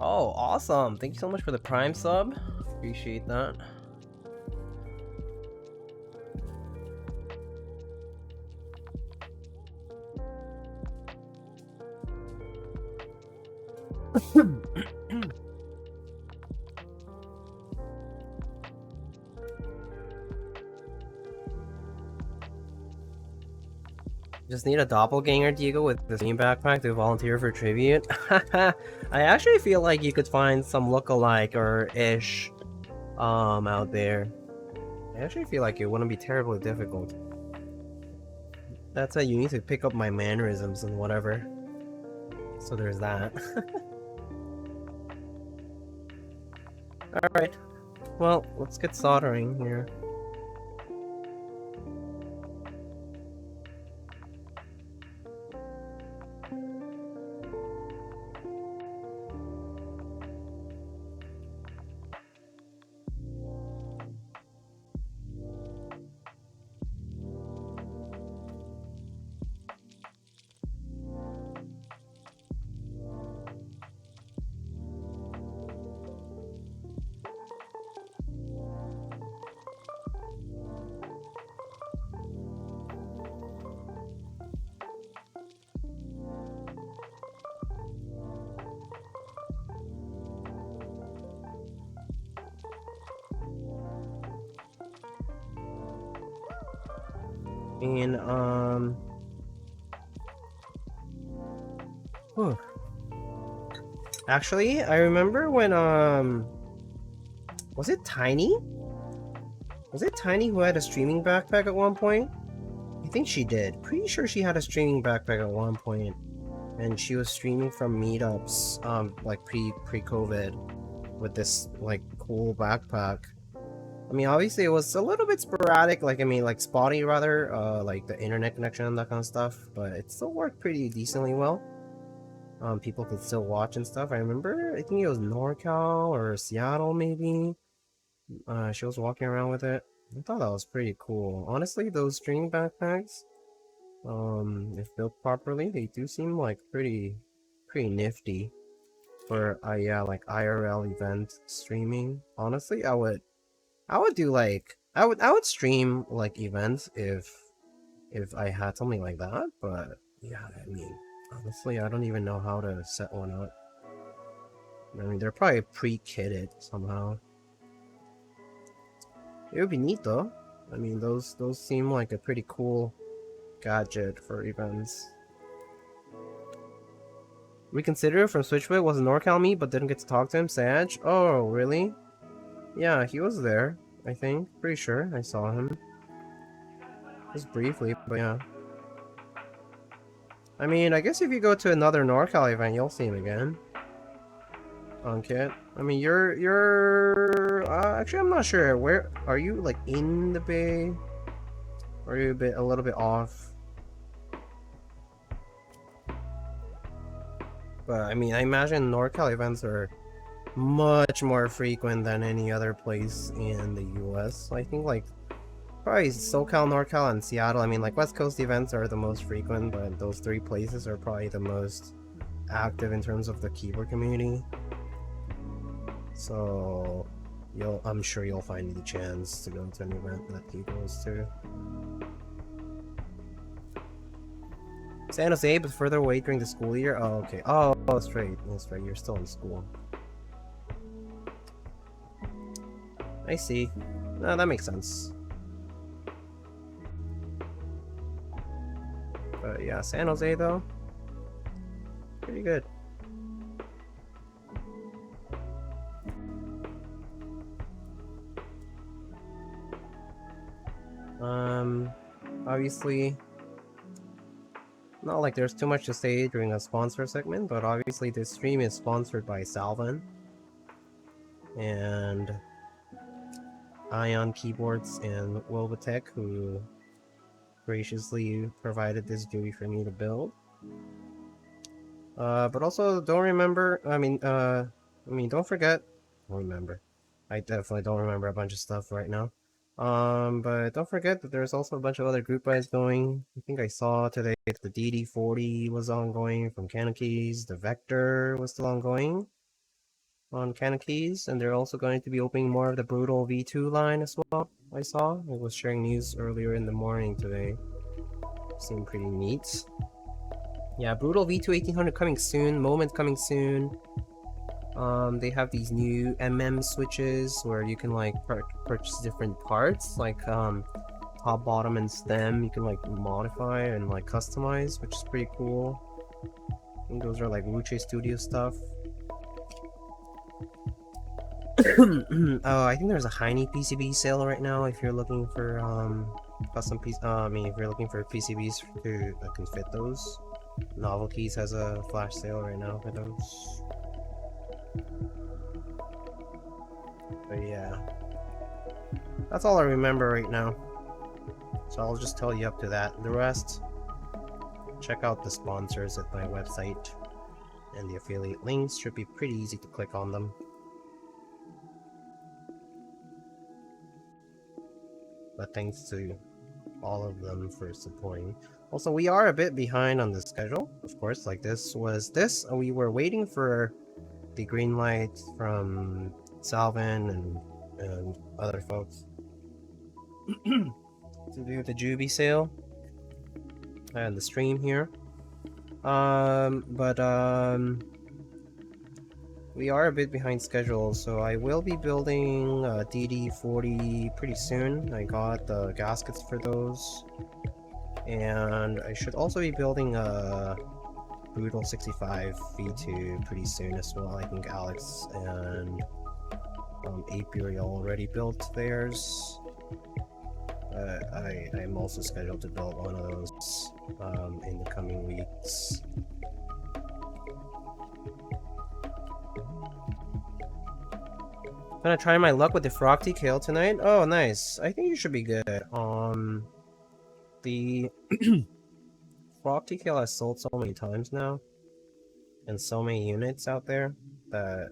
Oh, awesome. Thank you so much for the Prime sub. Appreciate that. Just need a doppelganger, Diego, with the same backpack to volunteer for tribute. I actually feel like you could find some lookalike or ish out there. I actually feel like it wouldn't be terribly difficult. That's how you need to pick up my mannerisms and whatever. So there's that. Alright. Well, let's get soldering here. And whew. Actually, I remember when was it Tiny? Was it Tiny who had a streaming backpack at one point? I think she did. Pretty sure she had a streaming backpack at one point, and she was streaming from meetups, like pre-COVID, with this like cool backpack. I mean, obviously it was a little bit sporadic, like like spotty rather, like the internet connection and that kind of stuff, but it still worked pretty decently well. People could still watch and stuff. I remember, I think it was NorCal or Seattle maybe. She was walking around with it. I thought that was pretty cool. Honestly, those streaming backpacks, if built properly, they do seem like pretty nifty for yeah, like IRL event streaming. Honestly, I would do like I would stream like events if I had something like that, but yeah, I mean, honestly, I don't even know how to set one up. I mean, they're probably pre-kitted somehow. It would be neat though. I mean, those seem like a pretty cool gadget for events. Reconsider from Switchblade was a NorCal meet, but didn't get to talk to him. Sag? Oh, really? Yeah, he was there, I think. Pretty sure I saw him. Just briefly, but yeah. I mean, I guess if you go to another NorCal event, you'll see him again. kit. I mean, you're actually I'm not sure. Where are you? Like in the bay? Or are you a little bit off? But I mean, I imagine NorCal events are much more frequent than any other place in the US. I think like probably SoCal, NorCal, and Seattle. I mean, like West Coast events are the most frequent, but those three places are probably the most active in terms of the keyboard community. So I'm sure you'll find the chance to go to an event that he goes to. San Jose, but further away during the school year? Oh, okay. Oh, that's right. That's right. You're still in school. I see. No, that makes sense. But yeah, San Jose though, pretty good. Obviously, not like there's too much to say during a sponsor segment, but obviously this stream is sponsored by Salvun and Ion Keyboards and Wilbitech, who graciously provided this Jubi for me to build. But also don't forget. I definitely don't remember a bunch of stuff right now. But don't forget that there's also a bunch of other group buys going. I think I saw today the DD40 was ongoing from Canon Keys. The Vector was still ongoing on Canon Keys, and they're also going to be opening more of the Brutal V2 line as well. I saw it was sharing news earlier in the morning today. Seemed pretty neat. Yeah, Brutal V2 1800 coming soon. Moment coming soon. They have these new switches where you can like purchase different parts, like top, bottom, and stem. You can like modify and like customize, which is pretty cool. I think those are like Wuche Studio stuff. Oh, I think there's a Heine PCB sale right now if you're looking for custom if you're looking for PCBs that can fit those. Novelties has a flash sale right now for those. But yeah, that's all I remember right now. So I'll just tell you up to that. The rest, check out the sponsors at my website, and the affiliate links should be pretty easy to click on them. But thanks to all of them for supporting. Also, we are a bit behind on the schedule, of course. Like we were waiting for the green light from Salvun and other folks to do the Jubi sale and the stream here. We are a bit behind schedule, so I will be building a DD40 pretty soon. I got the gaskets for those, and I should also be building a Brutal 65 V2 pretty soon as well. I think Alex and Apiary already built theirs. I'm also scheduled to build one of those in the coming weeks. Gonna try my luck with the Frog TKL tonight. Oh, nice. I think you should be good. The Frog TKL has sold so many times now, and so many units out there that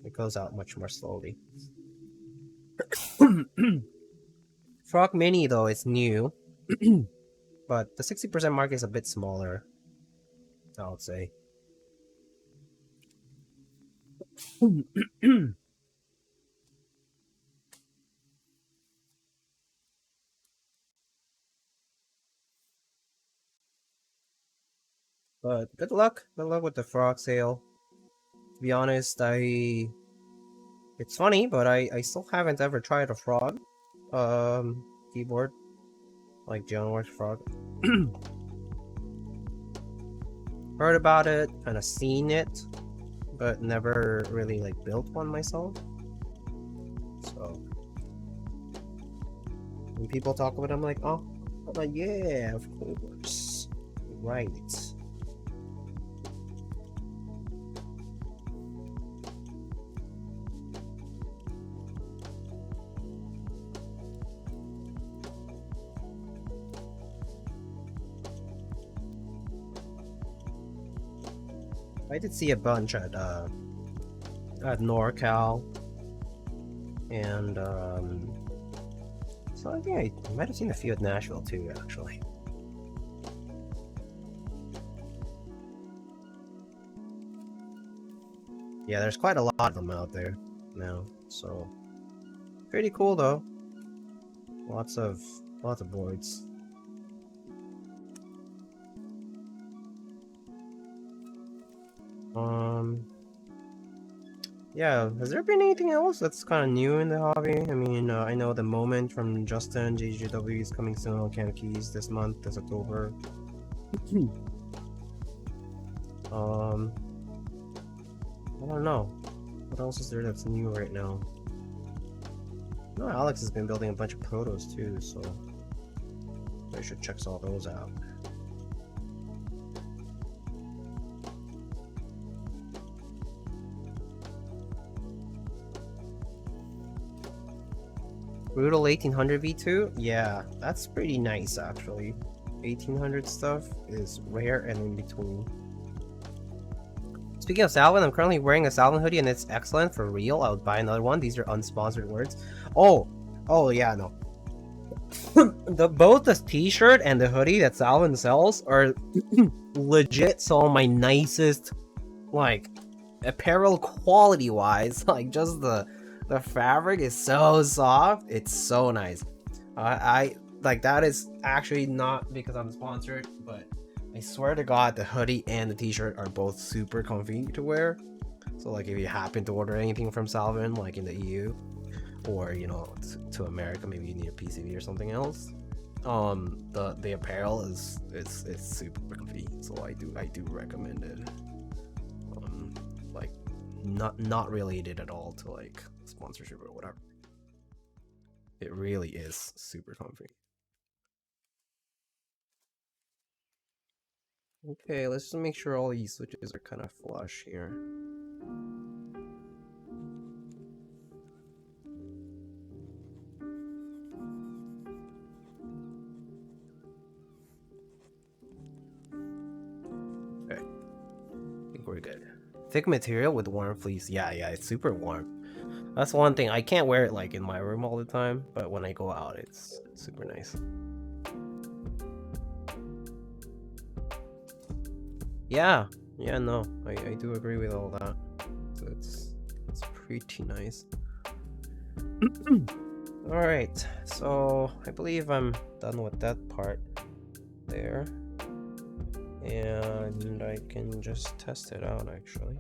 it goes out much more slowly. Frog Mini though is new, but the 60% mark is a bit smaller, I would say. But good luck with the Frog sale. To be honest, it's funny, but I still haven't ever tried a Frog keyboard, like Geonworks Frog. Heard about it, kind of seen it, but never really like built one myself. So when people talk about it, I'm like, oh, yeah, of course, right. I did see a bunch at NorCal, and so I think I might have seen a few at Nashville too, actually. Yeah, there's quite a lot of them out there now, so pretty cool though. Lots of boards. Yeah, has there been anything else that's kind of new in the hobby? I mean, I know the Moment from Justin JGW is coming soon on Can Keys this month, this October. I don't know. What else is there that's new right now? No, Alex has been building a bunch of protos too, so I should check all those out. Brutal 1800 V2? Yeah, that's pretty nice actually. 1800 stuff is rare and in between. Speaking of Salvun, I'm currently wearing a Salvun hoodie and it's excellent for real. I would buy another one. These are unsponsored words. Oh yeah, no. Both the t-shirt and the hoodie that Salvun sells are legit some of my nicest, like, apparel quality wise. Like, just the fabric is so soft. It's so nice. I like, that is actually not because I'm sponsored, but I swear to God, the hoodie and the t-shirt are both super comfy to wear. So like, if you happen to order anything from Salvun, like in the EU, or you know, to America, maybe you need a PCB or something else. The apparel is it's super comfy, so I do recommend it. Like, not related at all to like sponsorship or whatever. It really is super comfy. Okay, let's just make sure all these switches are kind of flush here. Okay, I think we're good. Thick material with warm fleece. Yeah, it's super warm. That's one thing. I can't wear it like in my room all the time, but when I go out, it's super nice. Yeah, no, I do agree with all that. So it's pretty nice. Alright, so I believe I'm done with that part there. And I can just test it out actually.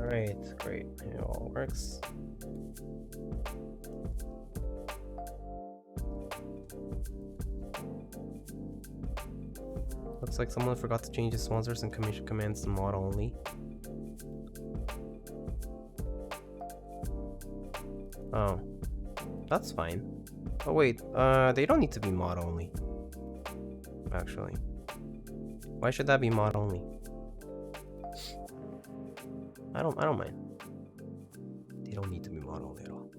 Alright, great. It all works. Looks like someone forgot to change the sponsors and commission commands to mod only. Oh, that's fine. Oh wait, they don't need to be mod only. Actually, why should that be mod only? I don't mind. They don't need to be mod only at all.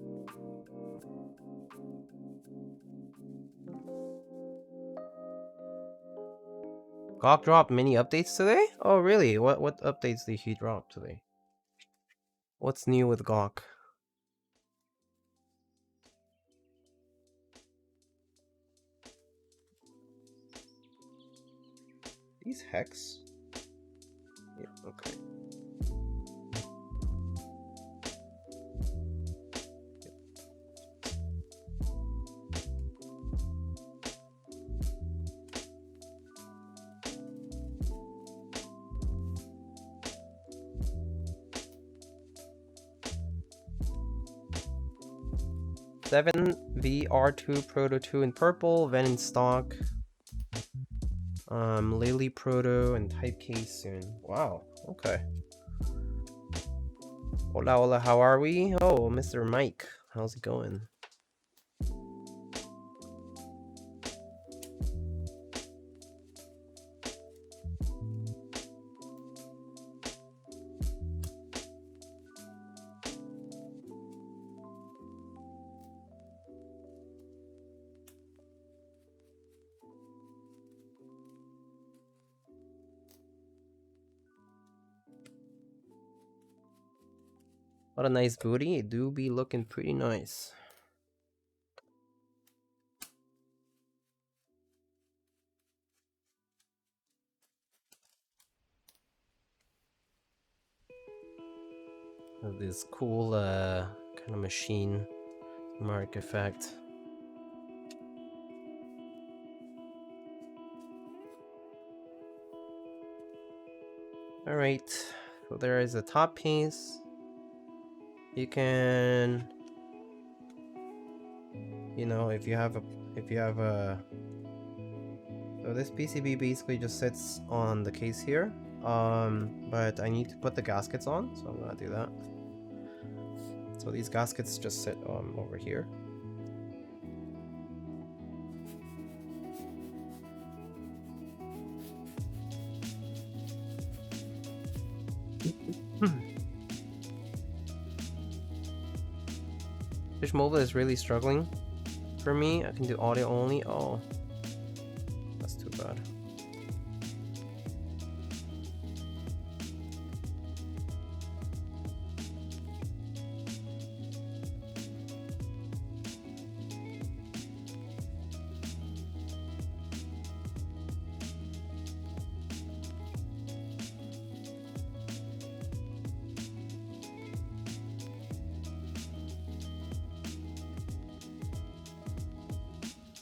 Gawk dropped many updates today? Oh really? What updates did he drop today? What's new with Gawk? These hex? Yeah, okay. 7VR2 Proto 2 in purple, Ven in stock. Lily Proto and Type Case soon. Wow, okay. Hola, hola, how are we? Oh, Mr. Mike, how's it going? What a nice booty. It do be looking pretty nice. This cool kind of machine mark effect. Alright, so there is a top piece. You can, you know, if you have a so this PCB basically just sits on the case here, but I need to put the gaskets on, so I'm gonna do that. So these gaskets just sit over here. Fish Mobile is really struggling for me. I can do audio only. Oh, that's too bad.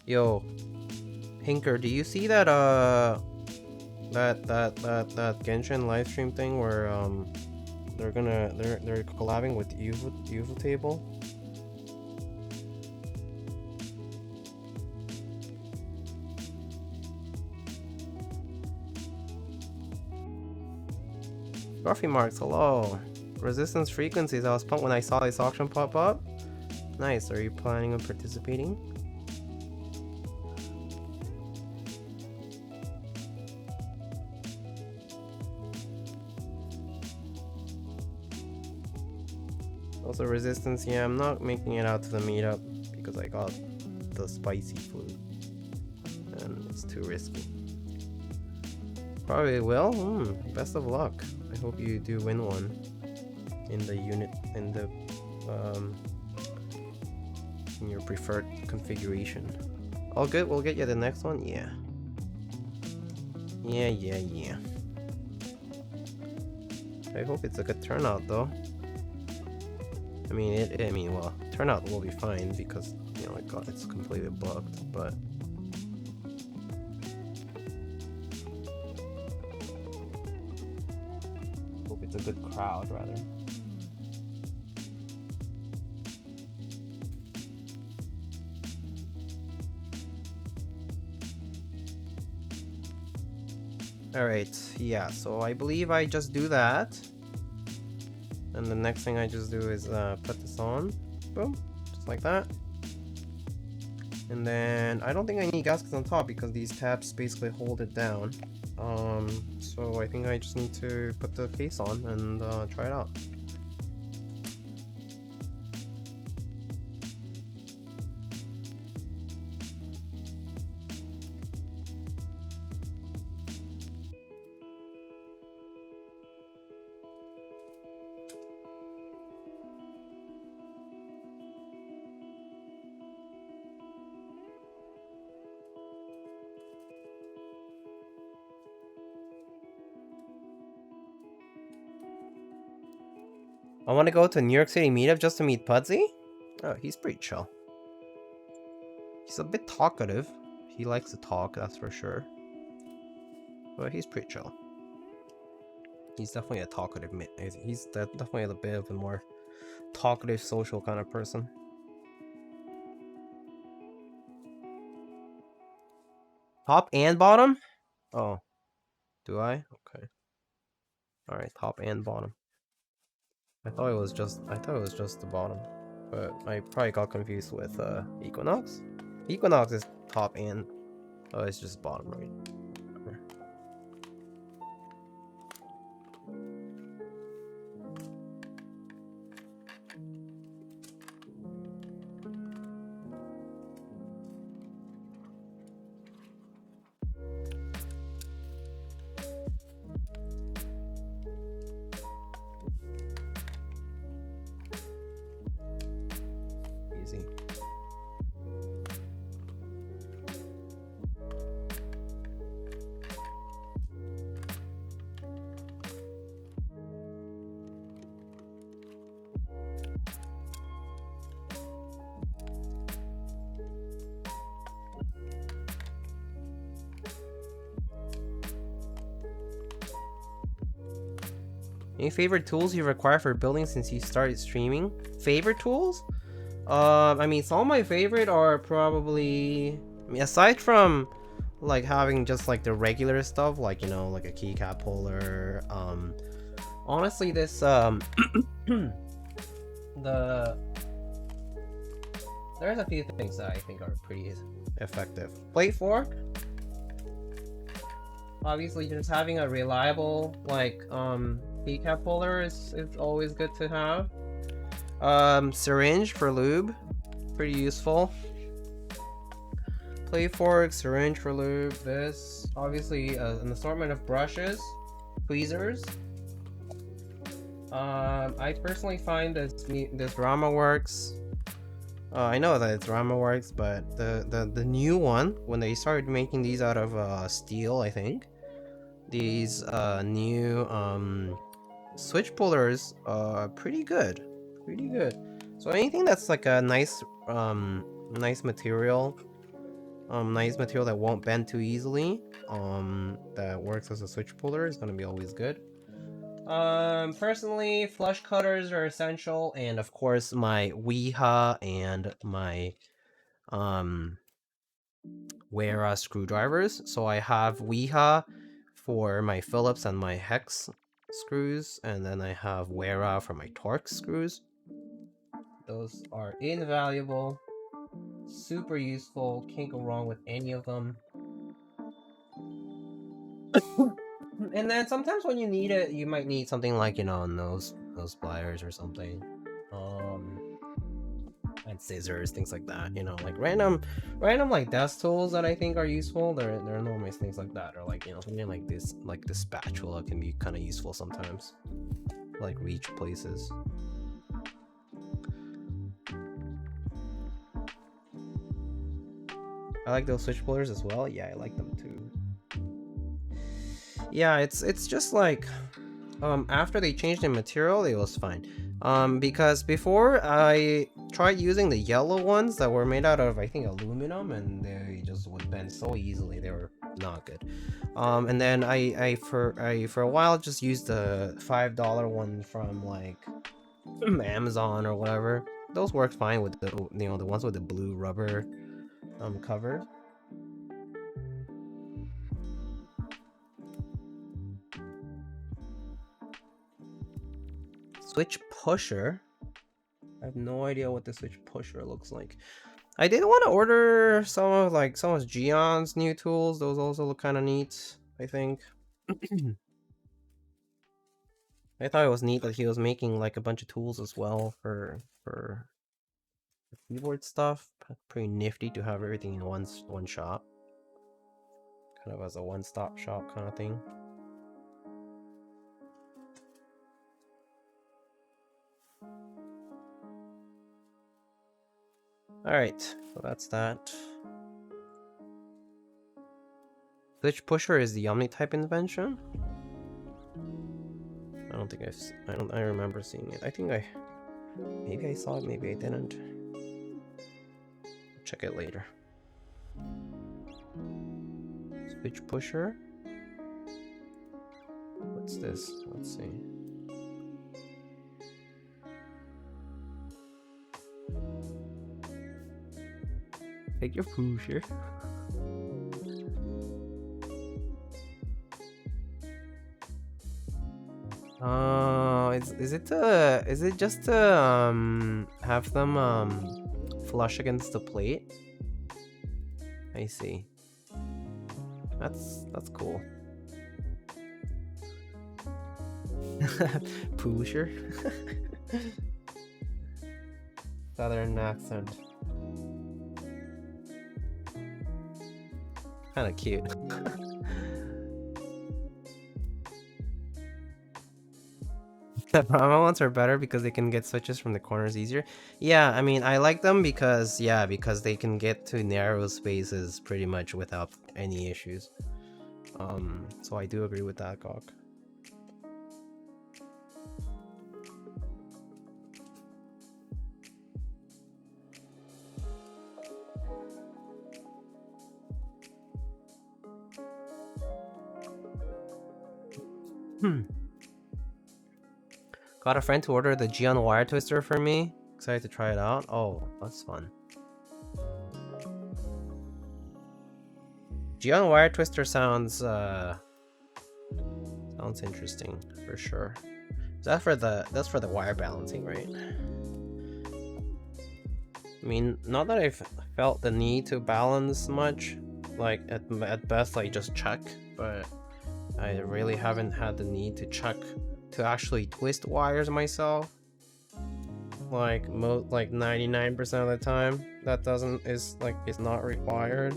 Yo, Hinker, do you see that that Genshin livestream thing where they're collabing with UFO Table? Scruffy Marks, hello. Resistance frequencies, I was pumped when I saw this auction pop up. Nice, are you planning on participating? Also resistance, yeah, I'm not making it out to the meetup because I got the spicy flu and it's too risky. Probably will. Best of luck. I hope you do win one in the unit, in the in your preferred configuration. All good, we'll get you the next one. Yeah. I hope it's a good turnout though. I mean, well, turnout will be fine because, you know, it's completely booked, but hope it's a good crowd, rather. Alright, yeah, so I believe I just do that. And the next thing I just do is put this on. Boom. Just like that. And then I don't think I need gaskets on top because these tabs basically hold it down. So I think I just need to put the case on and try it out. I want to go to New York City meetup just to meet Pudsey? Oh, he's pretty chill. He's a bit talkative. He likes to talk, that's for sure. But he's pretty chill. He's definitely a talkative. He's definitely a bit of a more talkative, social kind of person. Top and bottom? Oh. Do I? Okay. Alright, top and bottom. I thought it was just the bottom. But I probably got confused with Equinox. Equinox is top and it's just bottom, right? Whatever. Easy. Any favorite tools you require for building since you started streaming? Favorite tools? I mean, some of my favorite are probably, I mean, aside from like having just like the regular stuff, like, you know, like a keycap puller. Honestly, this there's a few things that I think are pretty effective. Plate fork. Obviously, just having a reliable like keycap puller is always good to have. Syringe for lube, pretty useful. Plate fork, syringe for lube. This obviously an assortment of brushes, tweezers. I personally find this Rama works. I know that it's Rama works, but the new one, when they started making these out of steel, I think these new switch pullers are pretty good. So anything that's like a nice nice material that won't bend too easily, that works as a switch puller is gonna be always good. Personally, flush cutters are essential, and of course my Weha and my Wera screwdrivers. So I have Weha for my Phillips and my hex screws, and then I have Wera for my Torx screws. Those are invaluable, super useful, can't go wrong with any of them. And then sometimes when you need it, you might need something like, you know, nose pliers or something. And scissors, things like that, you know, like random like desk tools that I think are useful. They're normally things like that, or like, you know, something like this spatula can be kind of useful sometimes, like reach places. I like those switch pullers as well. Yeah, I like them too. Yeah, it's just like after they changed the material, it was fine. Because before I tried using the yellow ones that were made out of, I think, aluminum, and they just would bend so easily. They were not good. And then I for a while just used the $5 one from like Amazon or whatever. Those worked fine with the, you know, the ones with the blue rubber cover. Switch pusher. I have no idea what the switch pusher looks like. I did want to order some of Gion's new tools. Those also look kind of neat, I think. I thought it was neat that he was making like a bunch of tools as well for keyboard stuff. Pretty nifty to have everything in one shop. Kind of as a one-stop shop kind of thing. Alright, so that's that. Switch pusher is the Omni-type invention? I don't think I remember seeing it. I think maybe I saw it, maybe I didn't. Check it later. Switch pusher? What's this? Let's see. Take your pusher. Is it just to have them flush against the plate? I see. That's cool. Pusher. Southern accent. Kinda cute. The Brahma ones are better because they can get switches from the corners easier. Yeah, I mean, I like them because, yeah, because they can get to narrow spaces pretty much without any issues. So I do agree with that, Gawk. Got a friend to order the Geon wire twister for me. Excited to try it out. Oh, that's fun. Geon wire twister sounds interesting for sure. That's for the wire balancing, right? I mean, not that I've felt the need to balance much. Like at best, I just check, but I really haven't had the need to check to actually twist wires myself. Like 99% of the time, that is not required.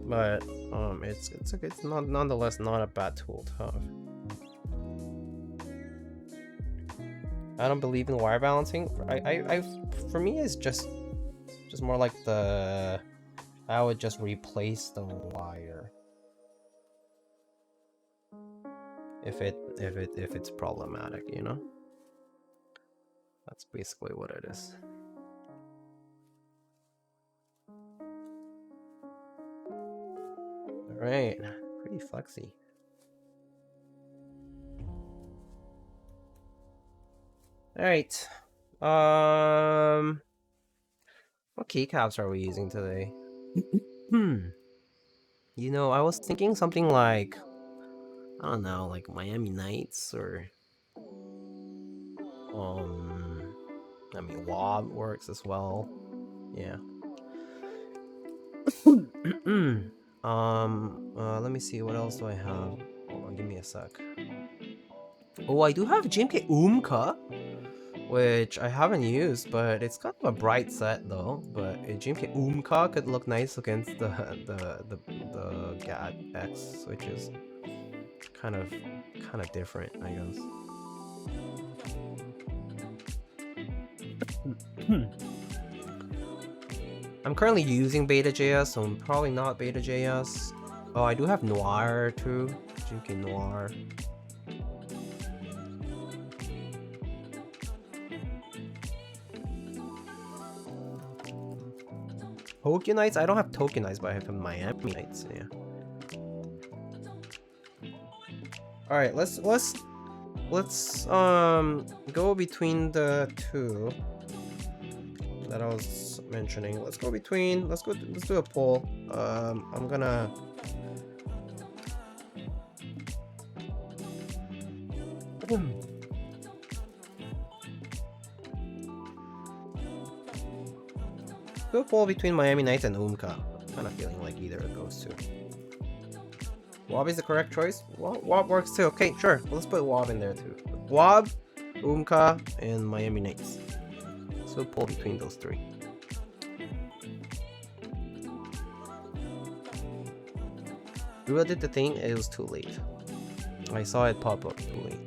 But it's nonetheless not a bad tool to have. I don't believe in wire balancing. For me it's just more like I would just replace the wire if it's problematic, you know? That's basically what it is. Alright, pretty flexy. Alright. What keycaps are we using today? You know, I was thinking something like, I don't know, like Miami Nights or I mean Wob works as well. Yeah. Let me see, what else do I have? Hold on, give me a sec. Oh, I do have GMK Umka, which I haven't used, but it's kind of a bright set though. But a GMK Umka could look nice against the Gateron X, which is kind of different, I guess. I'm currently using Beta.js, so I'm probably not Beta.js. Oh, I do have Noir too. GMK Noir. Tokenites? I don't have Tokenites, but I have Miami Nights. Yeah. All right, let's go between the two that I was mentioning. Let's do a poll. I'm gonna do a poll between Miami Nights and Umka. I'm kind of feeling like either of those two. Wob is the correct choice. Wob works too. Okay, sure. Let's put Wob in there too. Wob, Umka, and Miami Nights. So pull between those three. Rua did the thing, it was too late. I saw it pop up too late.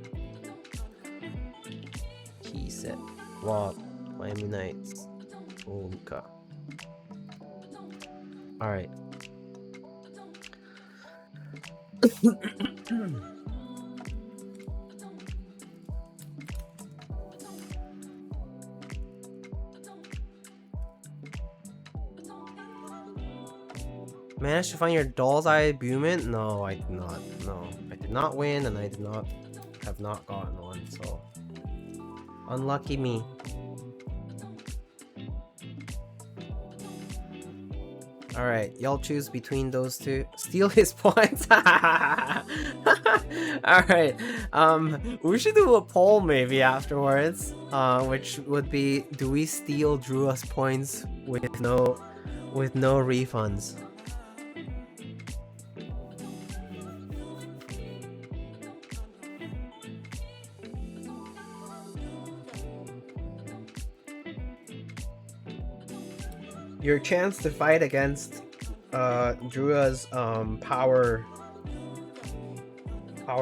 Key set. Wob, Miami Nights, Umka. Alright. Managed to find your doll's eye Bumint? No, I did not. No, I did not win, and I have not gotten one. So unlucky me. Alright, y'all choose between those two. Steal his points. Alright. We should do a poll maybe afterwards. Which would be, do we steal Drua's points with no refunds? Your chance to fight against Drua's power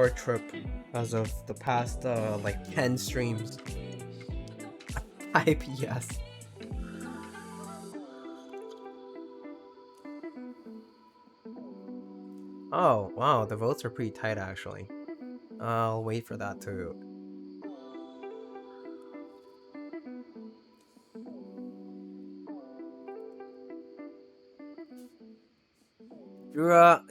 trip as of the past like 10 streams. IPS. Oh wow, the votes are pretty tight actually. I'll wait for that too. Drua,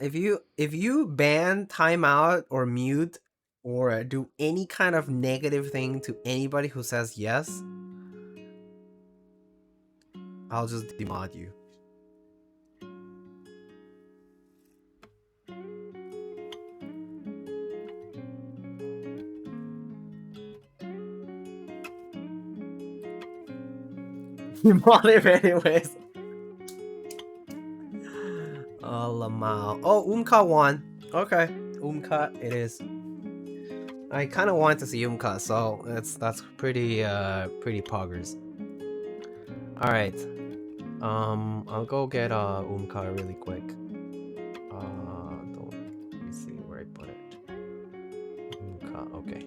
if you ban, timeout, or mute, or do any kind of negative thing to anybody who says yes, I'll just demod you. Demod him anyways. Oh, Lamau. Oh, Umka won. Okay, Umka it is. I kind of want to see Umka, so that's pretty poggers. All right. I'll go get Umka really quick. Let me see where I put it. Umka, okay.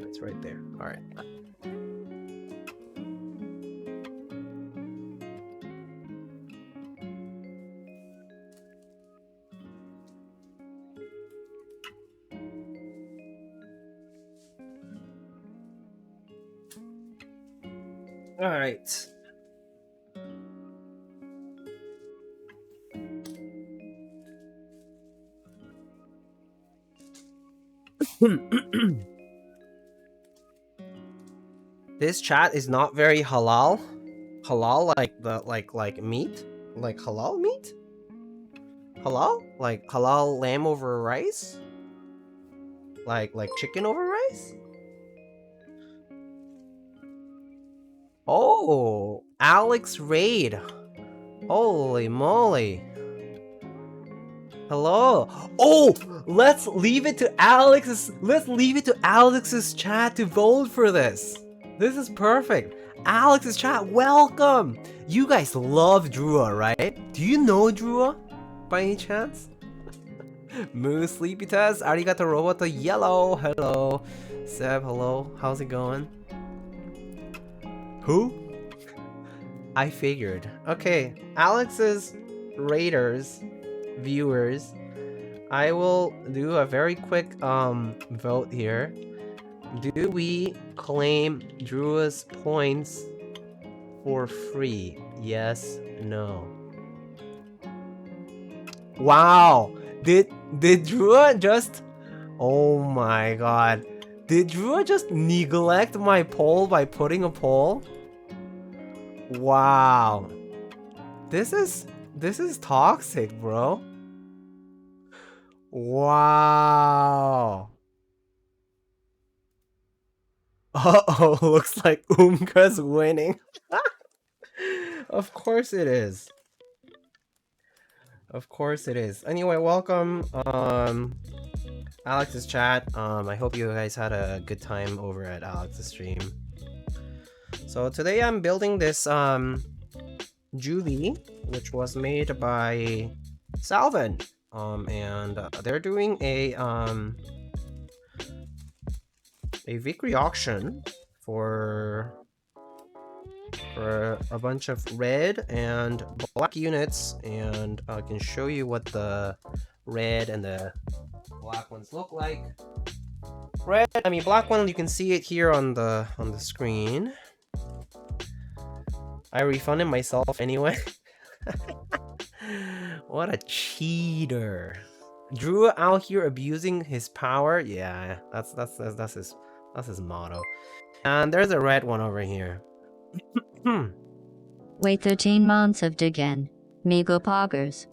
It's right there. All right. All right. This chat is not very halal. Halal like meat? Like halal meat? Halal? Like halal lamb over rice? Like chicken over rice? Oh, Alex Raid. Holy moly. Hello. Oh, let's leave it to Alex's chat to vote for this. This is perfect. Alex's chat, welcome. You guys love Drua, right? Do you know Drua by any chance? Moo Sleepy Test, arigato roboto yellow. Hello. Seb, hello. How's it going? Who? I figured. Okay, Alex's raiders, viewers, I will do a very quick vote here. Do we claim Drua's points for free? Yes, no. Wow! Did Drua just... Oh my god. Did Drua just neglect my poll by putting a poll? Wow. This is toxic, bro. Wow. Uh-oh, looks like Umka's winning. Of course it is. Of course it is. Anyway, welcome Alex's chat. I hope you guys had a good time over at Alex's stream. So today I'm building this Jubi, which was made by Salvun. And they're doing a victory auction for a bunch of red and black units, and I can show you what the red and the black ones look like. Black one, you can see it here on the screen. I refunded myself anyway. What a cheater. Drua out here abusing his power. Yeah, that's his motto. And there's a red one over here. Wait 13 months of again. Migo Poggers.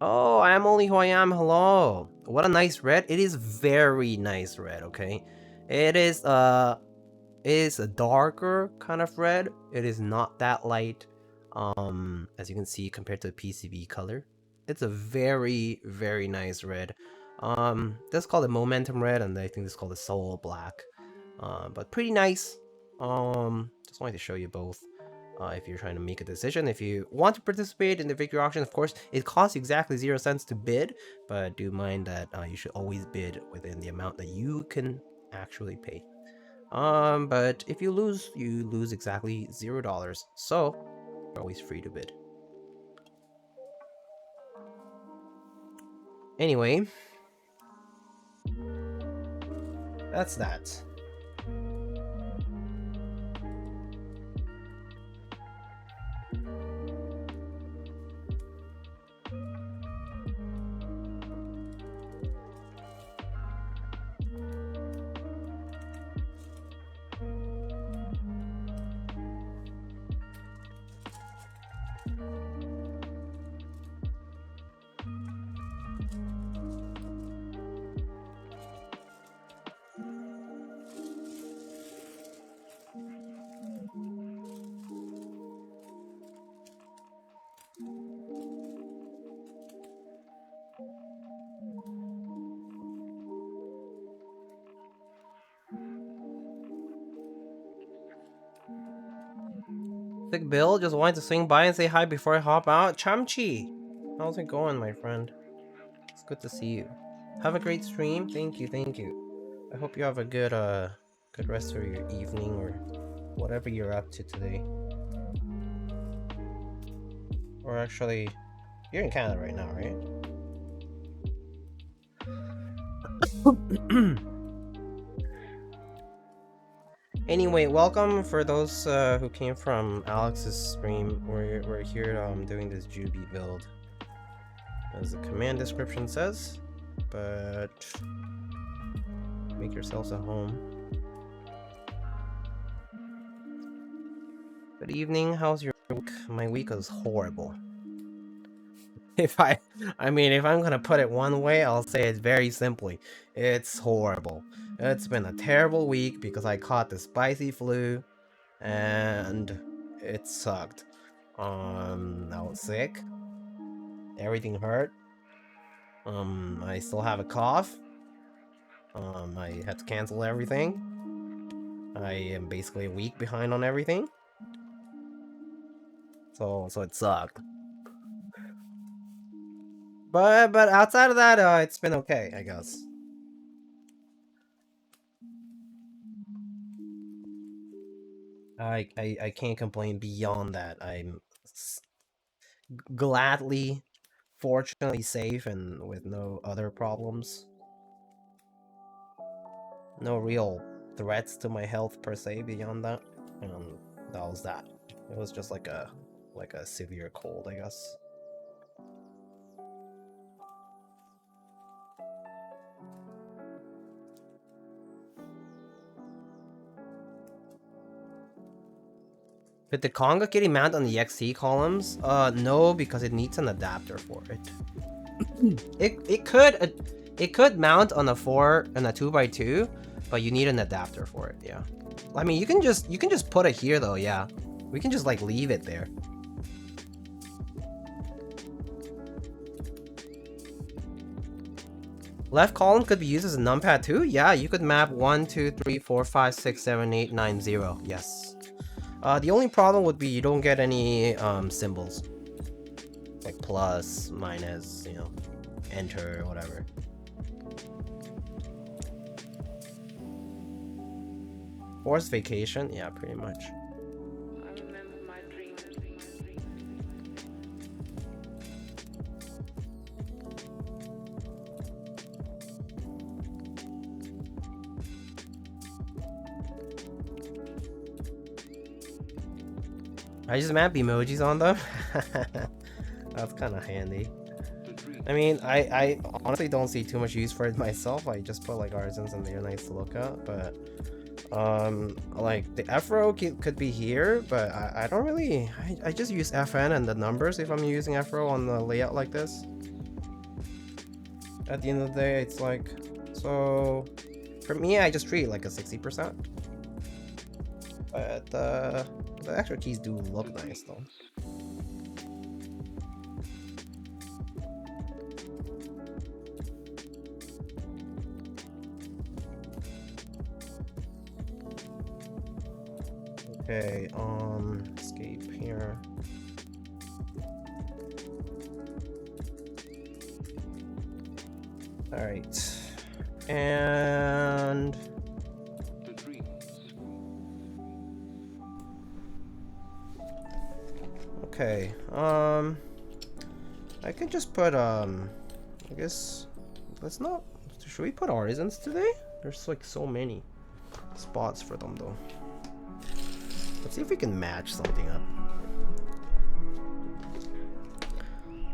Oh, I am only who I am. Hello. What a nice red. It is very nice red, okay? It is a darker kind of red. It is not that light. As you can see compared to the PCB color. It's a very, very nice red. This is called the Momentum Red, and I think this is called the Soul Black. But pretty nice. Just wanted to show you both. If you're trying to make a decision, if you want to participate in the victory auction, of course, it costs exactly 0 cents to bid, but do mind that you should always bid within the amount that you can actually pay. But if you lose exactly $0, so you're always free to bid. Anyway, that's that. Thick Bill, just wanted to swing by and say hi before I hop out. Chamchi! How's it going, my friend? It's good to see you. Have a great stream. Thank you, thank you. I hope you have a good good rest of your evening or whatever you're up to today. Or actually, you're in Canada right now, right? Anyway, welcome for those who came from Alex's stream. We're here doing this Jubi build, as the command description says. But make yourselves at home. Good evening. How's your week? My week was horrible. If I'm gonna put it one way, I'll say it very simply. It's horrible. It's been a terrible week because I caught the spicy flu and it sucked. I was sick. Everything hurt. I still have a cough. I had to cancel everything. I am basically a week behind on everything. So it sucked. But outside of that, it's been okay, I guess. I can't complain beyond that. I'm gladly, fortunately safe and with no other problems. No real threats to my health per se beyond that. That was that. It was just like a severe cold, I guess. Did the Conga Kitty mount on the XT columns? No, because it needs an adapter for it. It could mount on a 2x2, but you need an adapter for it. Yeah, I mean you can just put it here though. Yeah, we can just like leave it there. Left column could be used as a numpad too. Yeah, you could map 1, 2, 3, 4, 5, 6, 7, 8, 9, 0. Yes. The only problem would be you don't get any symbols. Like plus, minus, you know, enter, whatever. Forced vacation? Yeah, pretty much. I remember my dream. I just map emojis on them. That's kind of handy. I mean, I honestly don't see too much use for it myself. I just put like artisans and they're nice to look at, but Like the F row could be here, but I don't really. I just use FN and the numbers if I'm using F row on the layout like this. At the end of the day, it's like, so for me, I just treat it like a 60%. But the extra keys do look nice though. Okay, escape here. All right, and okay, I could just put I guess let's not. Should we put artisans today? There's like so many spots for them though. Let's see if we can match something up.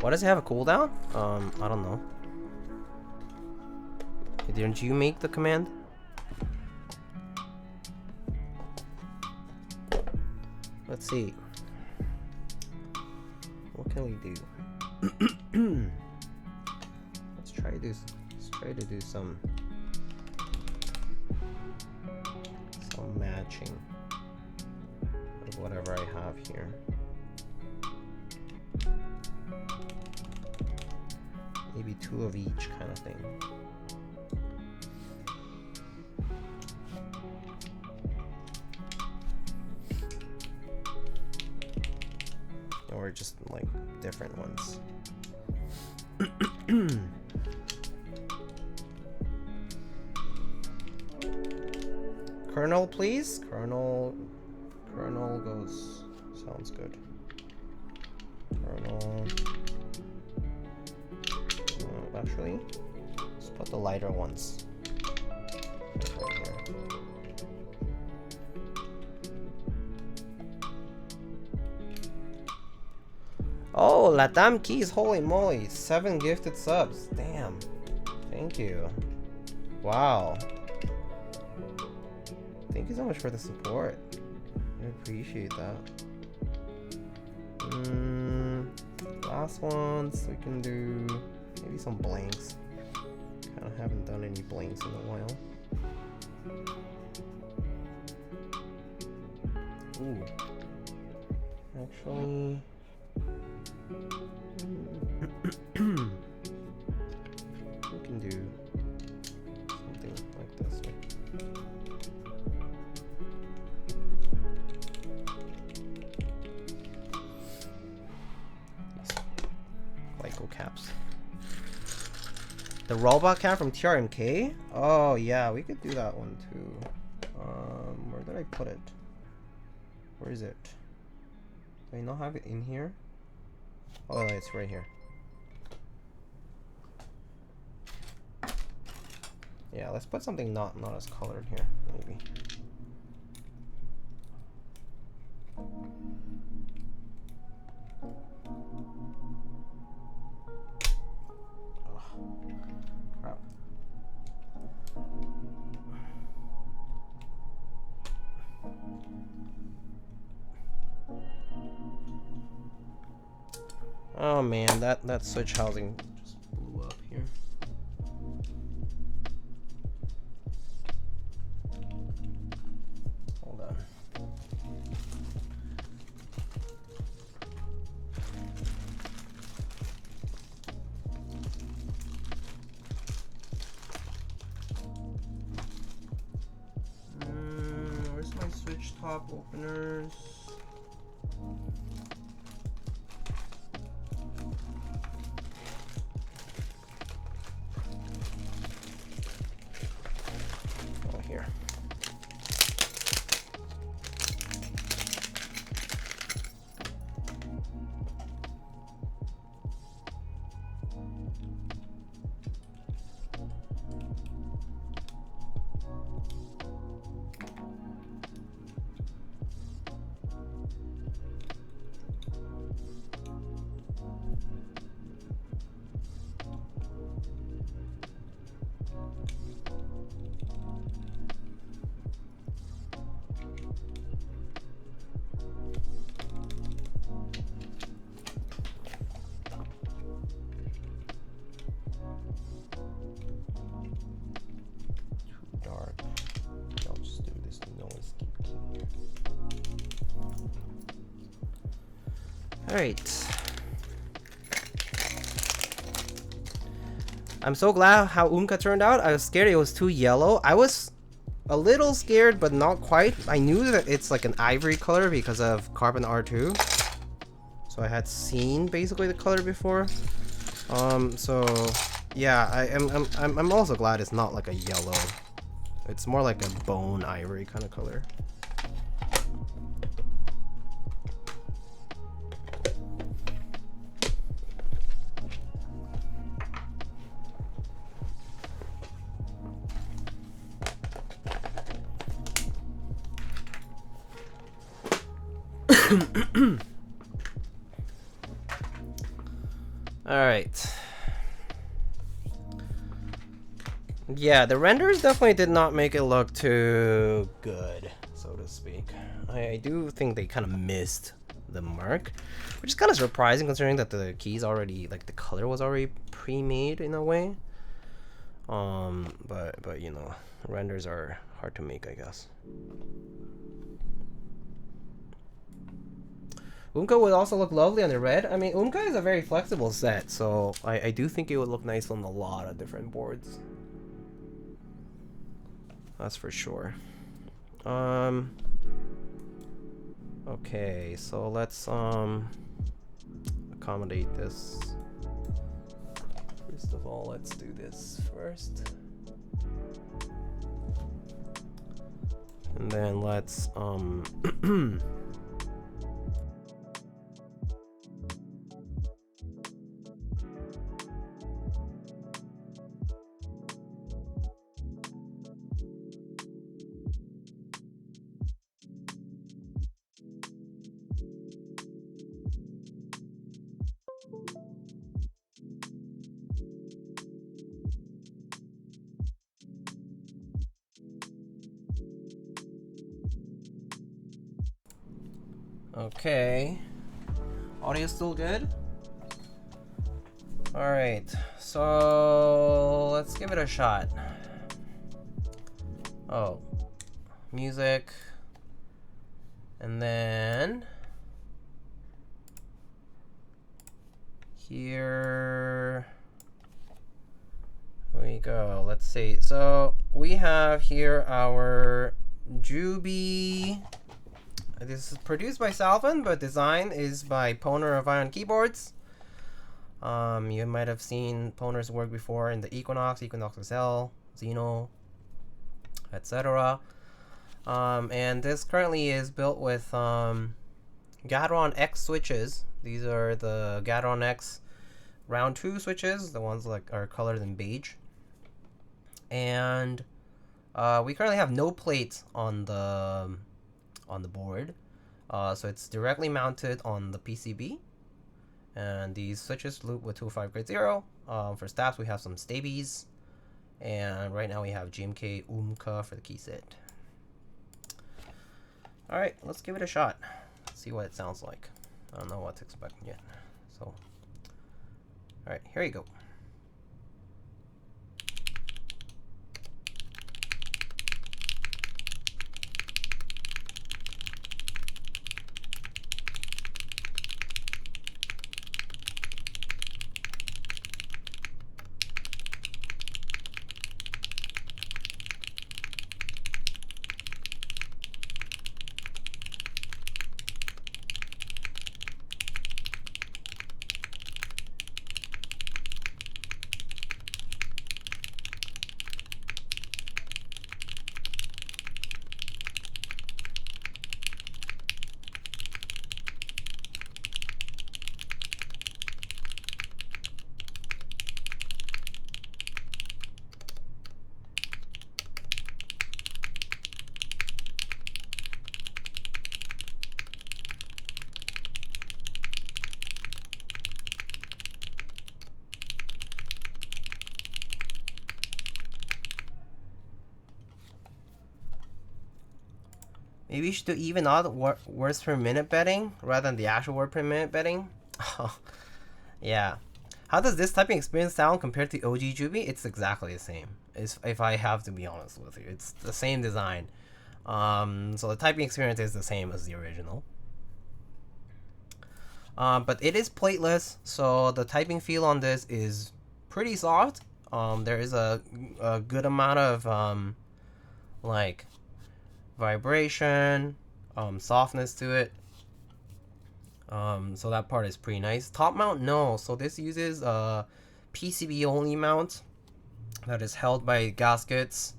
Why does it have a cooldown? I don't know. Didn't you make the command? Let's see. What can we do? Let's try to do some matching. Whatever I have here. Maybe 2 of each kind of thing. Or just like different ones. Colonel, please. Colonel goes. Sounds good. Colonel. Actually, let's put the lighter ones. Right here. Oh, Latam Keys, holy moly, 7 gifted subs. Damn. Thank you. Wow. Thank you so much for the support. I appreciate that. Last ones, we can do maybe some blanks. Kind of haven't done any blanks in a while. Ooh. Actually... we can do something like this. Caps. The robot cap from TRMK? Oh yeah, we could do that one too. Where did I put it? Where is it? Do I not have it in here? Oh, it's right here. Yeah, let's put something not as colored here, maybe. Crap. Oh man, that switch housing just blew up here. Hold on. Where's my switch top openers? Oh, here. Alright. I'm so glad how Umka turned out. I was scared it was too yellow. I was a little scared, but not quite. I knew that it's like an ivory color because of Carbon R2. So I had seen basically the color before. So yeah, I'm also glad it's not like a yellow. It's more like a bone ivory kind of color. Alright. Yeah, the renders definitely did not make it look too good, so to speak. I do think they kind of missed the mark, which is kind of surprising considering that the keys already, like the color was already pre-made in a way. But you know, renders are hard to make, I guess. Umka would also look lovely on the red. I mean, Umka is a very flexible set, so I do think it would look nice on a lot of different boards. That's for sure. Okay, so let's accommodate this. First of all, let's do this first. And then let's okay. Audio still good? Alright, so let's give it a shot. Oh, music. And then here we go. Let's see. So we have here our Jubi. This is produced by Salvun, but design is by Poner of Ion Keyboards. You might have seen Poner's work before in the Equinox, Equinox XL, Xeno, etc. And this currently is built with Gateron X switches. These are the Gateron X round 2 switches, the ones like are colored in beige. And we currently have no plates on the board, so it's directly mounted on the PCB. And these switches loop with 205 grade 0. For staffs, we have some Staebies, and right now we have GMK Umka for the key set. All right, let's give it a shot. See what it sounds like. I don't know what to expect yet. So, all right, here you go. Maybe you should do even out words per minute betting rather than the actual word per minute betting. Yeah. How does this typing experience sound compared to OG Jubi? It's exactly the same. If I have to be honest with you, it's the same design. So the typing experience is the same as the original. But it is plateless, so the typing feel on this is pretty soft. There is a good amount of like vibration, softness to it. So that part is pretty nice. Top mount, no. So this uses a PCB only mount that is held by gaskets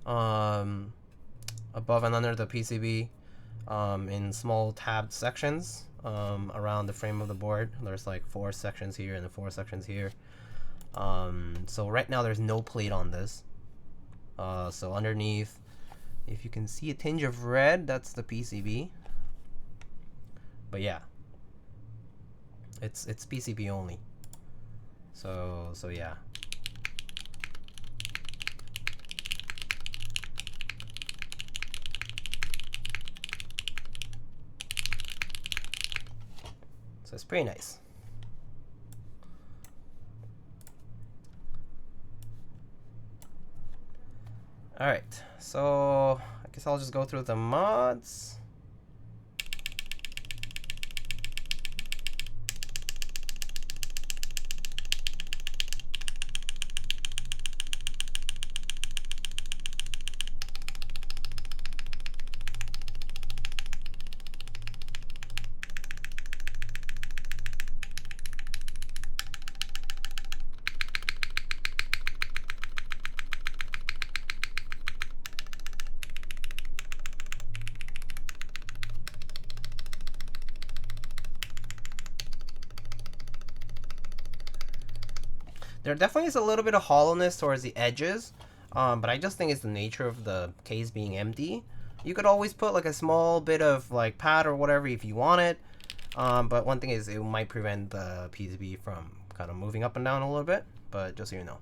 above and under the PCB in small tabbed sections around the frame of the board. There's like 4 sections here and 4 sections here. So right now there's no plate on this. So underneath, if you can see a tinge of red, that's the PCB. But yeah, it's PCB only. So yeah. So it's pretty nice. Alright, so I guess I'll just go through the mods. There definitely is a little bit of hollowness towards the edges, but I just think it's the nature of the case being empty. You could always put like a small bit of like pad or whatever if you want it, but one thing is it might prevent the PCB from kind of moving up and down a little bit, but just so you know.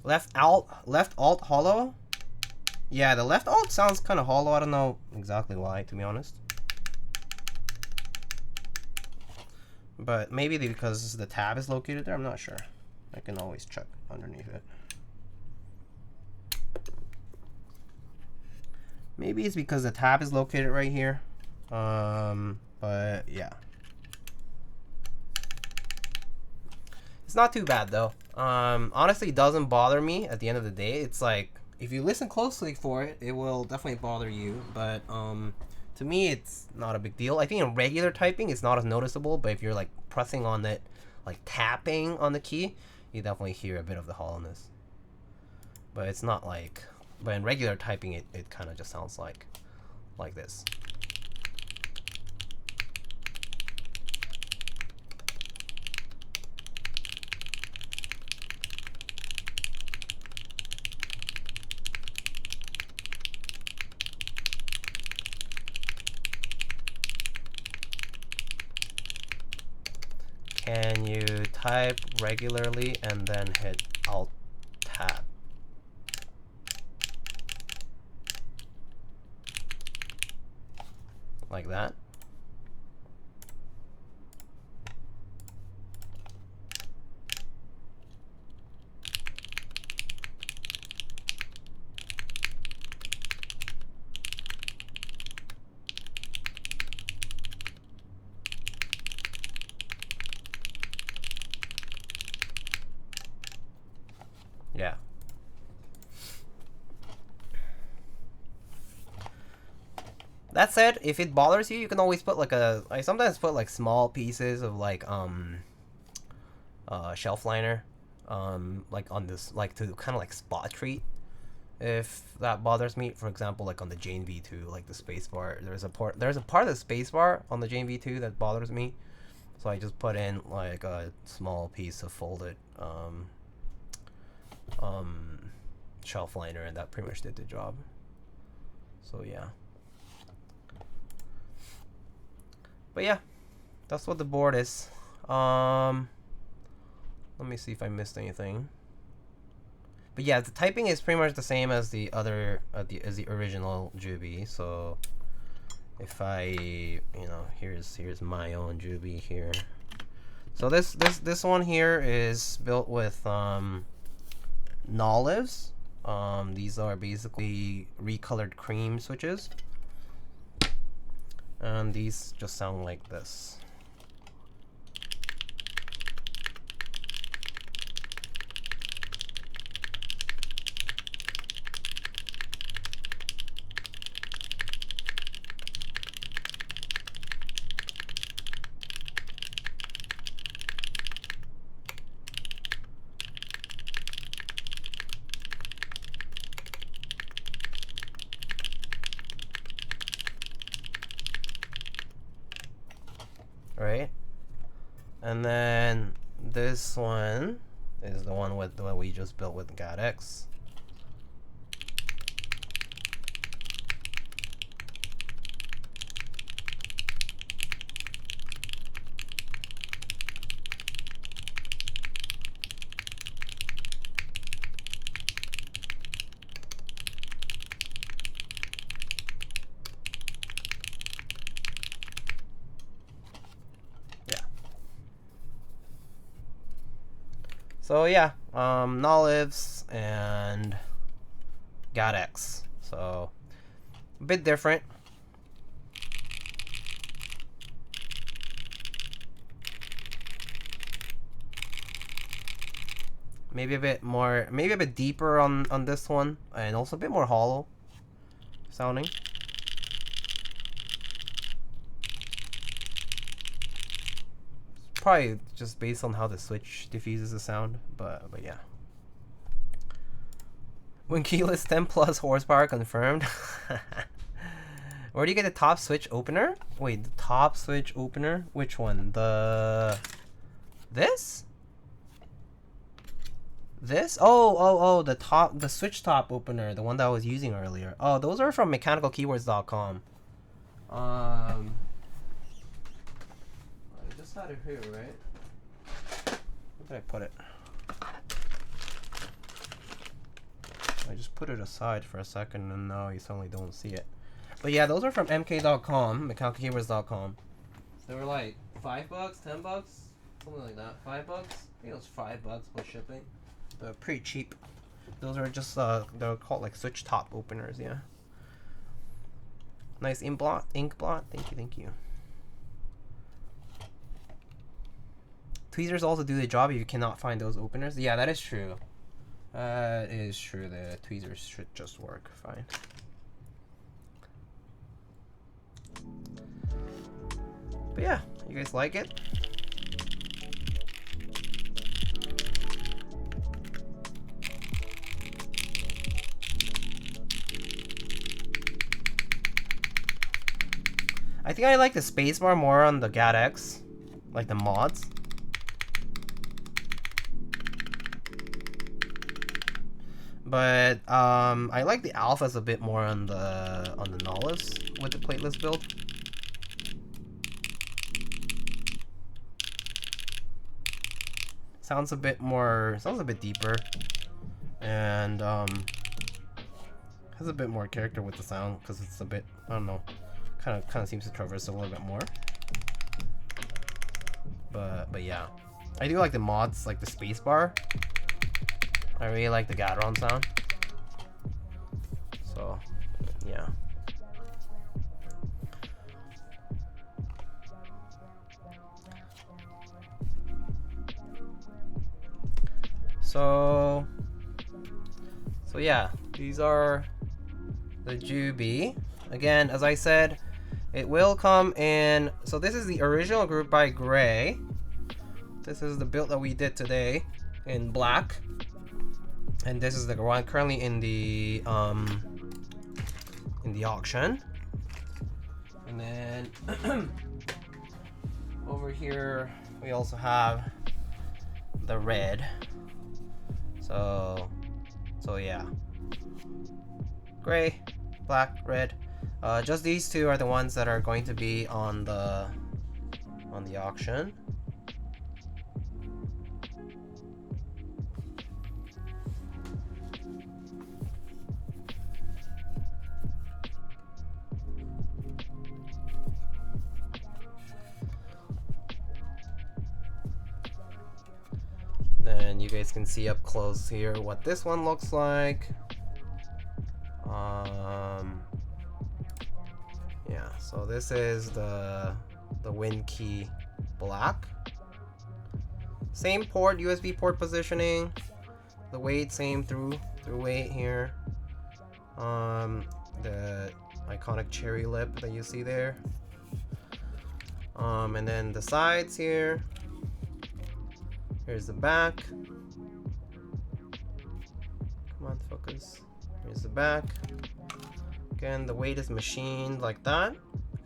Left alt hollow? Yeah, the left alt sounds kind of hollow. I don't know exactly why, to be honest. But maybe because the tab is located there, I'm not sure. I can always check underneath it. Maybe it's because the tab is located right here. But yeah. It's not too bad though. Honestly, it doesn't bother me at the end of the day. It's like, if you listen closely for it, it will definitely bother you. But to me, it's not a big deal. I think in regular typing, it's not as noticeable. But if you're like pressing on it, like tapping on the key, you definitely hear a bit of the hollowness. But it's not like, but in regular typing, it kind of just sounds like this. Can you type regularly and then hit Alt Tab? Like that. Yeah. That said, if it bothers you, you can always put like I sometimes put like small pieces of like shelf liner like on this, like to kind of like spot treat if that bothers me. For example, like on the Jane V2, like the spacebar, there's a part of the spacebar on the Jane V2 that bothers me, so I just put in like a small piece of folded shelf liner, and that pretty much did the job. So yeah. But yeah, that's what the board is. Let me see if I missed anything. But yeah, the typing is pretty much the same as the other as the original Jubi. So if I, you know, here's my own Jubi here. So this one here is built with olives. These are basically recolored cream switches, and these just sound like this. Right, and then this one is the one with the one we just built with Gateron. So yeah, olives and Gateron. So a bit different. Maybe a bit more, maybe a bit deeper on this one, and also a bit more hollow sounding. Probably just based on how the switch diffuses the sound, but yeah. When keyless 10 plus horsepower confirmed. Where do you get the top switch opener? Wait, the top switch opener? Which one? This? Oh, the switch top opener, the one that I was using earlier. Oh, those are from mechanicalkeywords.com. I just had it here, right? Where did I put it? I just put it aside for a second, and now you suddenly don't see it. But yeah, those are from mk.com, mechanicalkeywords.com. They were like $5, $10, something like that. $5. I think it was $5 plus shipping. They're pretty cheap. Those are just they're called like switch top openers. Yeah. Nice ink blot. Thank you. Tweezers also do the job if you cannot find those openers. Yeah, that is true. It is true. The tweezers should just work fine. But yeah, you guys like it? I think I like the spacebar more on the Gateron, like the mods. But I like the alphas a bit more on the Nolus with the plateless build. Sounds a bit deeper, and has a bit more character with the sound because it's a bit, I don't know, kind of seems to traverse a little bit more. But yeah, I do like the mods, like the spacebar. I really like the Gateron sound. So, yeah. So yeah, these are the Jubi. Again, as I said, it will come in. So this is the original group by Gray. This is the build that we did today in black. And this is the one currently in the auction. And then over here we also have the red. So So yeah, gray, black, red. Just these two are the ones that are going to be on the auction. Then you guys can see up close here what this one looks like. Yeah, so this is the Win Key black. Same port, USB port positioning. The weight same through weight here. The iconic cherry lip that you see there. And then the sides here. Here's the back. Come on, focus. Here's the back. Again, the weight is machined like that.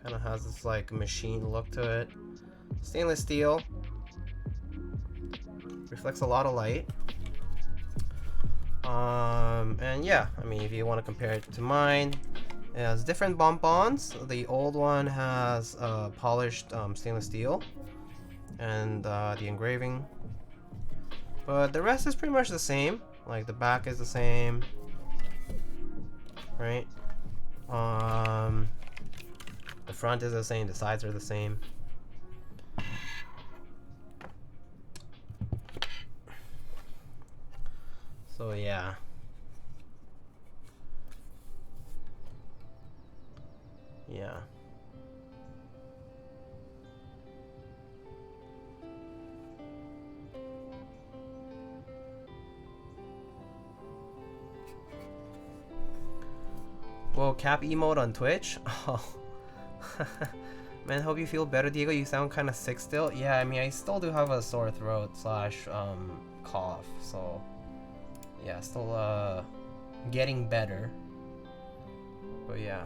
Kind of has this like machine look to it. Stainless steel. Reflects a lot of light. And yeah, I mean, if you want to compare it to mine, it has different bump-ons. The old one has polished stainless steel and the engraving. But the rest is pretty much the same. Like the back is the same, right? The front is the same. The sides are the same. So yeah. Yeah. Well, cap emote on Twitch? Oh. Man, hope you feel better, Diego. You sound kind of sick still. Yeah, I mean, I still do have a sore throat slash cough, so yeah, still getting better. But yeah.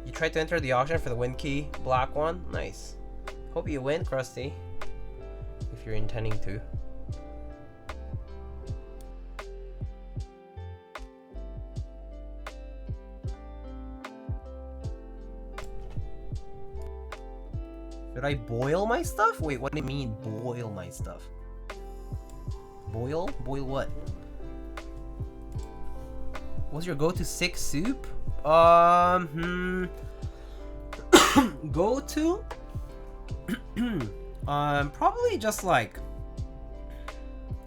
You tried to enter the auction for the Win Key black one? Nice. Hope you win, Krusty. If you're intending to. Should I boil my stuff? Wait, what do you mean boil my stuff? Boil? Boil what? What's your go-to sick soup? Go-to? Probably just like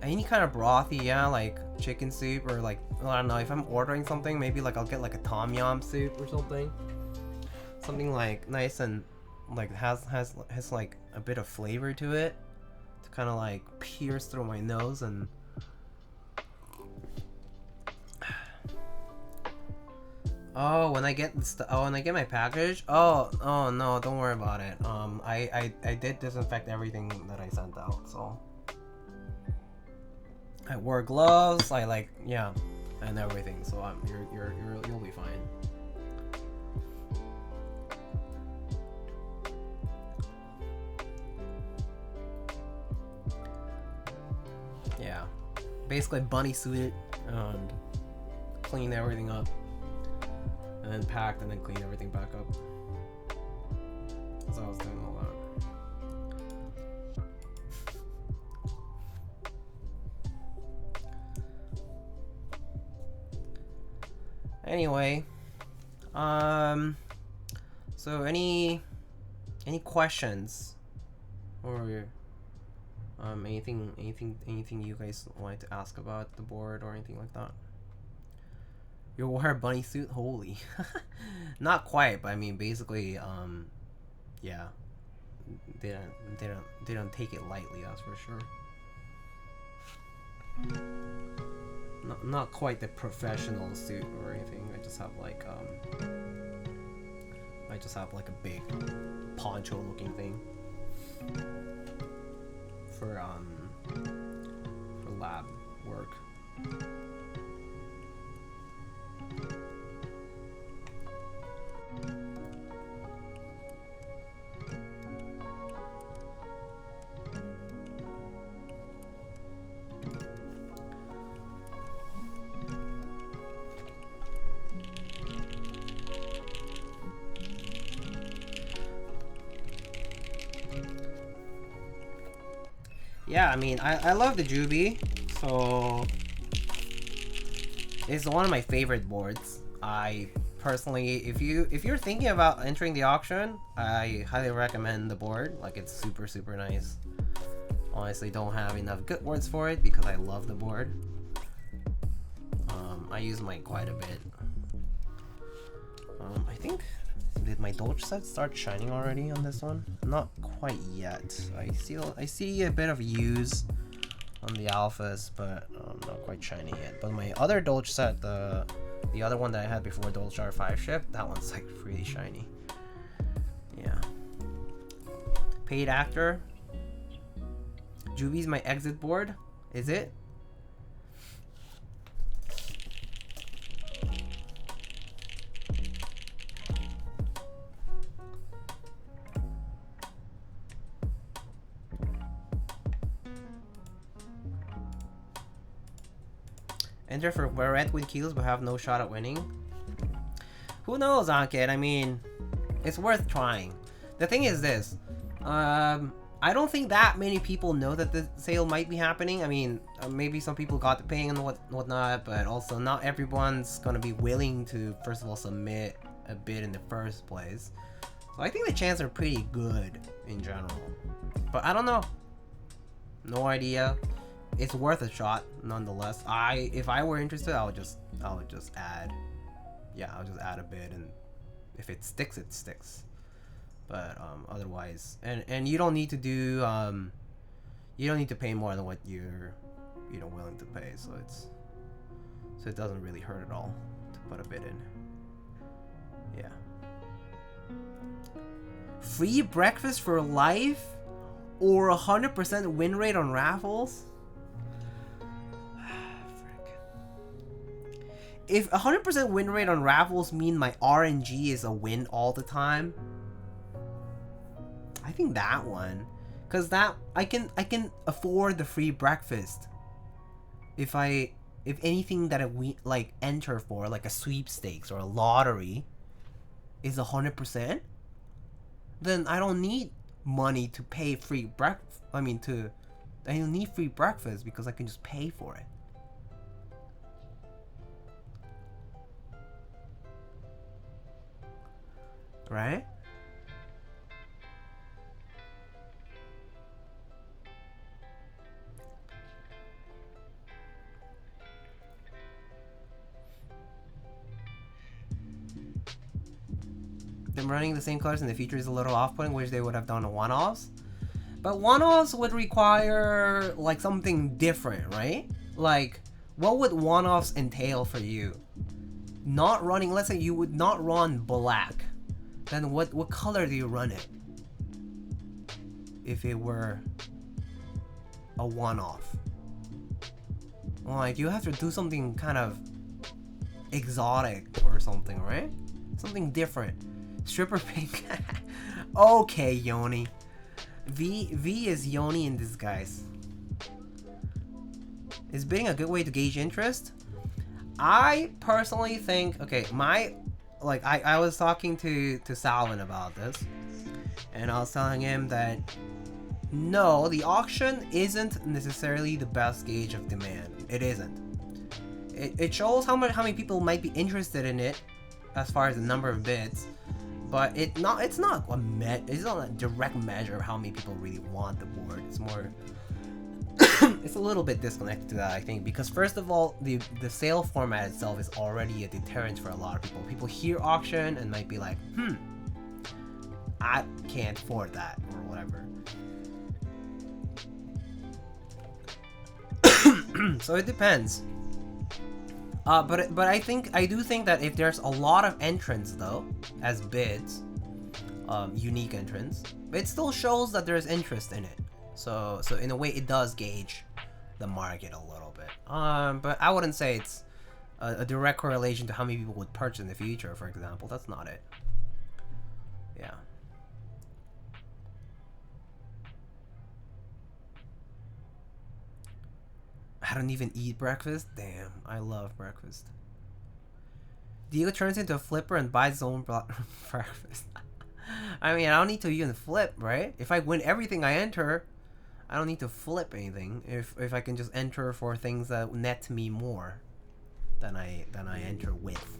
any kind of brothy, yeah, like chicken soup or like, I don't know, if I'm ordering something, maybe like I'll get like a tom yum soup or something. Something like nice and like has like a bit of flavor to it to kind of like pierce through my nose and oh, when I get when I get my package, oh no, don't worry about it. I did disinfect everything that I sent out, so I wore gloves, I like, yeah, and everything, so you'll be fine. Yeah, basically bunny suited and clean everything up. And then packed and then clean everything back up. So I was doing all that. Anyway, so any questions or anything you guys wanted to ask about the board or anything like that? You wore a bunny suit? Holy. Not quite, but I mean basically, yeah. They don't take it lightly, that's for sure. Not quite the professional suit or anything. I just have like a big poncho looking thing. For lab work. yeah, I mean, I love the Jubi, so it's one of my favorite boards. I personally, if you're thinking about entering the auction, I highly recommend the board. Like, it's super nice. Honestly, don't have enough good words for it because I love the board. I use mine quite a bit. I think, did my Dolce set start shining already on this one? Not quite yet. I see a bit of use on the alphas, but not quite shiny yet. But my other Dolce set, the other one that I had before Dolce R5 shipped, that one's like really shiny. Yeah. Paid actor. Jubi's my exit board. Is it? Enter for red with kills but have no shot at winning. Who knows, Ankit? I mean, it's worth trying. The thing is this. I don't think that many people know that the sale might be happening. I mean, maybe some people got the ping and whatnot, but also not everyone's gonna be willing to, first of all, submit a bid in the first place. So I think the chances are pretty good in general. But I don't know. No idea. It's worth a shot, nonetheless. If I were interested, I would just add. Yeah, I'll just add a bid, and if it sticks, it sticks. But otherwise, and you don't need to do you don't need to pay more than what you're willing to pay. So it doesn't really hurt at all to put a bid in. Yeah. Free breakfast for life, or 100% win rate on raffles. If 100% win rate on raffles mean my RNG is a win all the time, I think that one, cause that I can afford the free breakfast. If anything that we like enter for, like a sweepstakes or a lottery, is 100%, then I don't need money to pay free breakfast. I don't need free breakfast because I can just pay for it. Right? Them running the same colors in the future is a little off-putting, which they would have done one-offs. But one-offs would require like something different, right? Like, what would one-offs entail for you? Not running, let's say you would not run black. Then what color do you run it? If it were a one-off. Like, you have to do something kind of exotic or something, right? Something different. Stripper pink. Okay, Yoni. V is Yoni in disguise. Is bidding a good way to gauge interest? I personally think, okay, I was talking to Salvun about this, and I was telling him that no, the auction isn't necessarily the best gauge of demand. It isn't. It shows how many people might be interested in it as far as the number of bids, but it's not a direct measure of how many people really want the board. It's more it's a little bit disconnected to that, I think, because first of all, the sale format itself is already a deterrent for a lot of people. People hear auction and might be like, I can't afford that, or whatever. So it depends. But I do think that if there's a lot of entrants though, as bids, unique entrants, it still shows that there's interest in it. So in a way, it does gauge the market a little bit. But I wouldn't say it's a direct correlation to how many people would purchase in the future, for example. That's not it. Yeah. I don't even eat breakfast. Damn, I love breakfast. Diego turns into a flipper and buys his own breakfast. I mean, I don't need to even flip, right? If I win everything I enter, I don't need to flip anything if I can just enter for things that net me more than I enter with.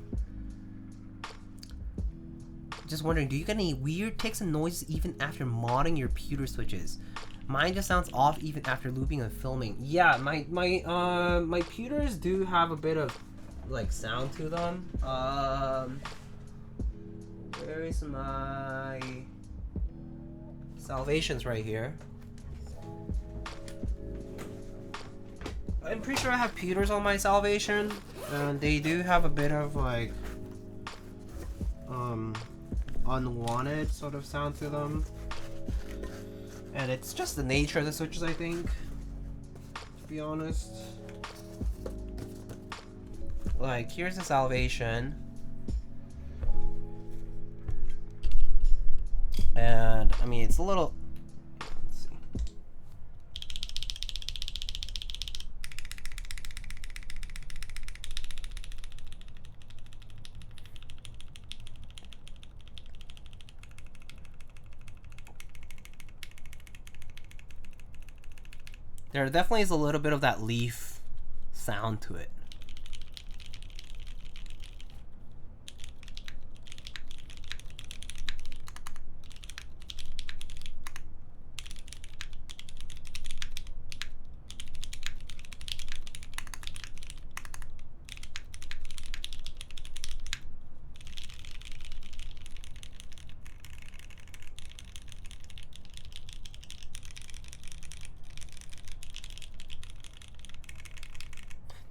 Just wondering, do you get any weird ticks and noises even after modding your pewter switches? Mine just sounds off even after looping and filming. Yeah, my pewters do have a bit of like sound to them. Where is my Salvations? Right here. I'm pretty sure I have pewters on my Salvation, and they do have a bit of like unwanted sort of sound to them, and it's just the nature of the switches, I think, to be honest. Like, here's the Salvation, and I mean, it's a little, let's see. There definitely is a little bit of that leaf sound to it.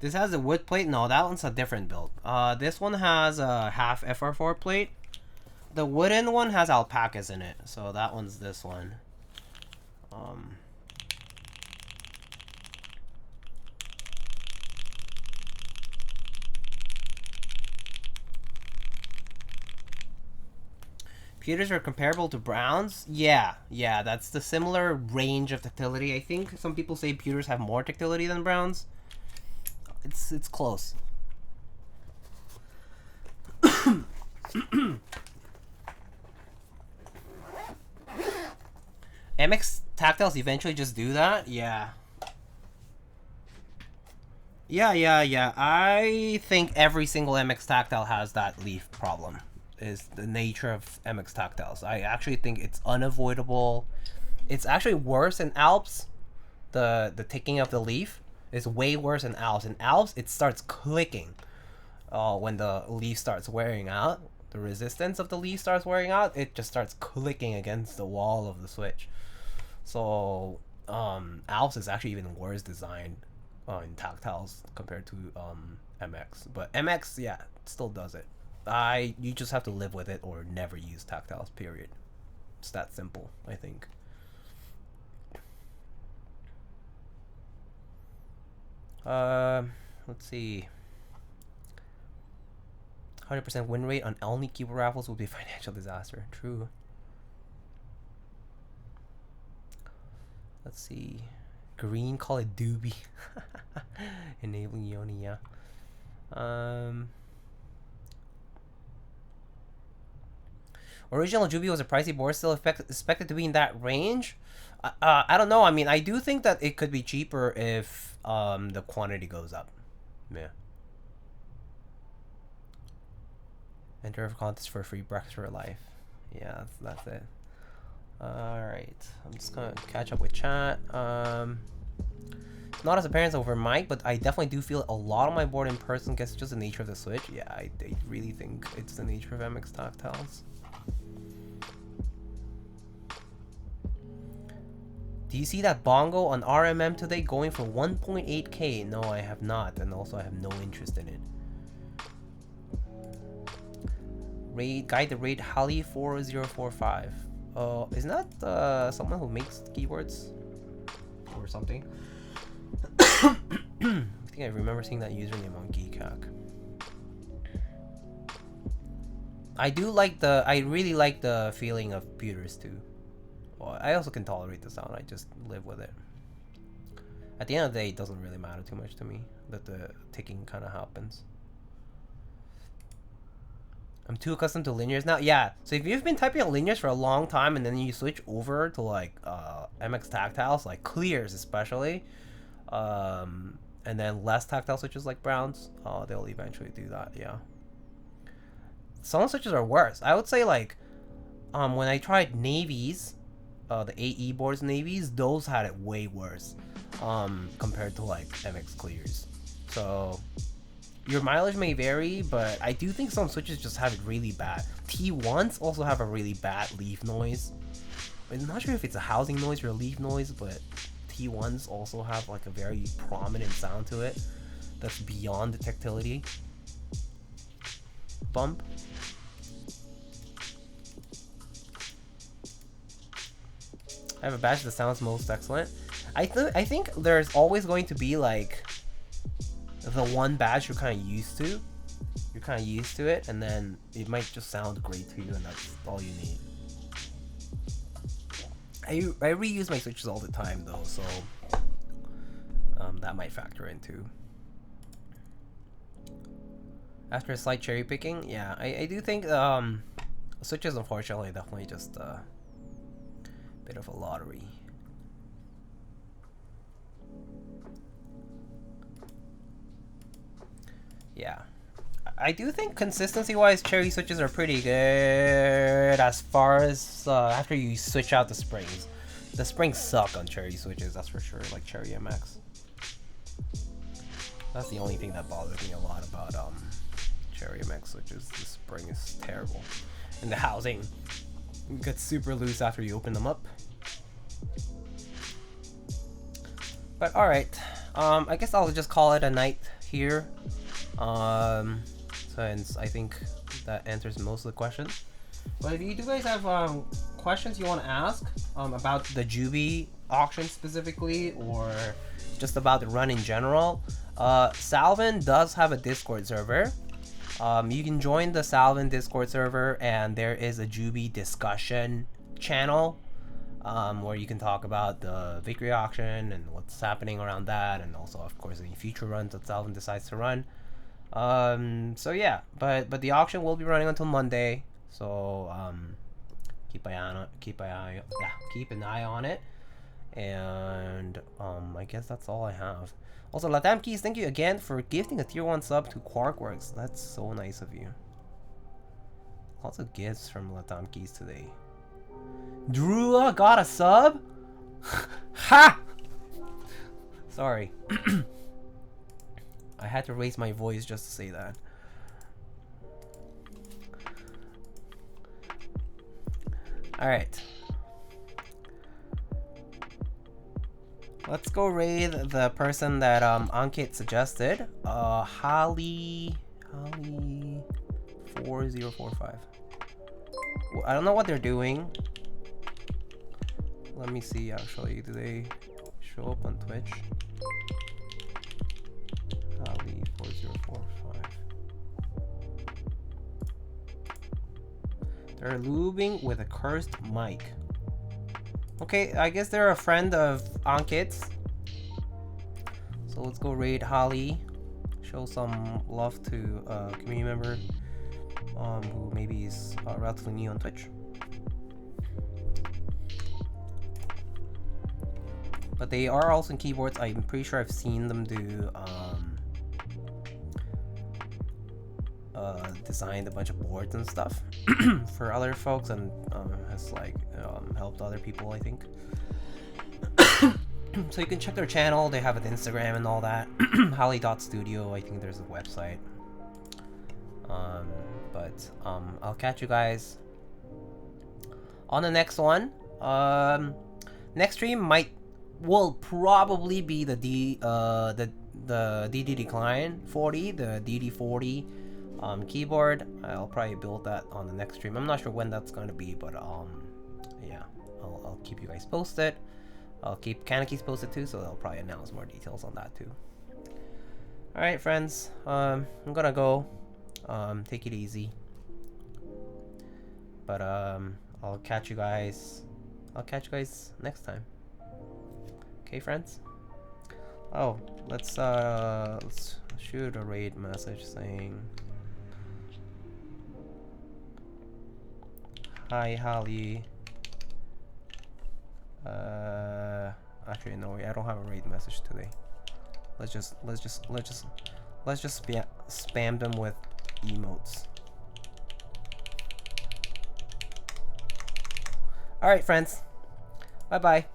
This has a wood plate? No, that one's a different build. This one has a half FR4 plate. The wooden one has alpacas in it, so that one's this one. Pewters are comparable to browns? Yeah, that's the similar range of ductility. I think some people say pewters have more ductility than browns. It's close. MX tactiles eventually just do that? Yeah. Yeah. I think every single MX tactile has that leaf problem. Is the nature of MX tactiles. I actually think it's unavoidable. It's actually worse in Alps. The ticking of the leaf is way worse in Alps. In Alps, it starts clicking when the leaf starts wearing out. The resistance of the leaf starts wearing out. It just starts clicking against the wall of the switch. So Alps is actually even worse designed in tactiles compared to MX. But MX, yeah, still does it. You just have to live with it or never use tactiles, period. It's that simple, I think. Let's see. 100% win rate on only keyboard raffles would be a financial disaster. True. Let's see. Green, call it Jubi. Enabling Yoni, yeah. Original Jubi was a pricey board, still expected to be in that range. I don't know. I mean, I do think that it could be cheaper if the quantity goes up. Yeah. Enter a contest for a free breakfast for life. Yeah, that's it. Alright. I'm just gonna catch up with chat. It's not as apparent over mic, but I definitely do feel a lot of my board in person gets just the nature of the switch. Yeah, I really think it's the nature of MX tactiles. Do you see that bongo on RMM today going for 1.8k? No, I have not, and also I have no interest in it. Guide the raid Hali 4045. Isn't that someone who makes keyboards or something? I think I remember seeing that username on Keycaps. I really like the feeling of pewters too. Well, I also can tolerate the sound. I just live with it. At the end of the day, it doesn't really matter too much to me that the ticking kind of happens. I'm too accustomed to linears now. Yeah, so if you've been typing on linears for a long time and then you switch over to like MX tactiles, like clears especially, and then less tactile switches like browns, they'll eventually do that. Yeah. Some switches are worse. I would say like when I tried navies, the AE boards navies, those had it way worse compared to like MX clears. So your mileage may vary, but I do think some switches just have it really bad. T1s also have a really bad leaf noise. I'm not sure if it's a housing noise or a leaf noise, but T1s also have like a very prominent sound to it that's beyond the tactility bump. I have a badge that sounds most excellent. I think there's always going to be like the one badge you're kind of used to. You're kind of used to it, and then it might just sound great to you, and that's all you need. I reuse my switches all the time though, so that might factor in too. After a slight cherry picking, yeah, I do think switches unfortunately definitely just a bit of a lottery. Yeah, I do think consistency-wise, cherry switches are pretty good as far as after you switch out the springs. The springs suck on cherry switches, that's for sure, like cherry MX. That's the only thing that bothers me a lot about cherry MX switches. The spring is terrible. And the housing gets super loose after you open them up. But alright, I guess I'll just call it a night here. Since I think that answers most of the questions. But if you guys have questions you want to ask about the Jubi auction specifically, or just about the run in general, Salvun does have a Discord server. You can join the Salvun Discord server, and there is a Jubi discussion channel where you can talk about the victory auction and what's happening around that, and also of course any future runs that Salvun decides to run. So yeah, but the auction will be running until Monday, so keep an eye on it. And I guess that's all I have. Also, Latam Keys, thank you again for gifting a tier 1 sub to Quarkworks. That's so nice of you. Lots of gifts from Latam Keys today. Drua got a sub? Ha! Sorry. I had to raise my voice just to say that. Alright. Let's go raid the person that Ankit suggested. Holly 4045. Well, I don't know what they're doing. Let me see actually. Do they show up on Twitch? Holly 4045. They're lubing with a cursed mic. Okay, I guess they're a friend of Ankit's. So let's go raid Holly. Show some love to a community member who maybe is relatively new on Twitch. But they are also in keyboards. I'm pretty sure I've seen them do designed a bunch of boards and stuff for other folks, and has like helped other people, I think. So you can check their channel. They have an Instagram and all that. Holly.studio, I think there's a website. But I'll catch you guys on the next one. Next stream will probably be the DD Decline 40, the DD40 keyboard. I'll probably build that on the next stream. I'm not sure when that's going to be, but yeah, I'll keep you guys posted. I'll keep Kanaki's posted too, so they'll probably announce more details on that too. Alright friends, I'm gonna go. Take it easy. But I'll catch you guys next time. Okay friends? Oh, let's shoot a raid message saying Hi, Holly. Actually, no, I don't have a raid message today. Let's just spam them with emotes. All right, friends. Bye bye.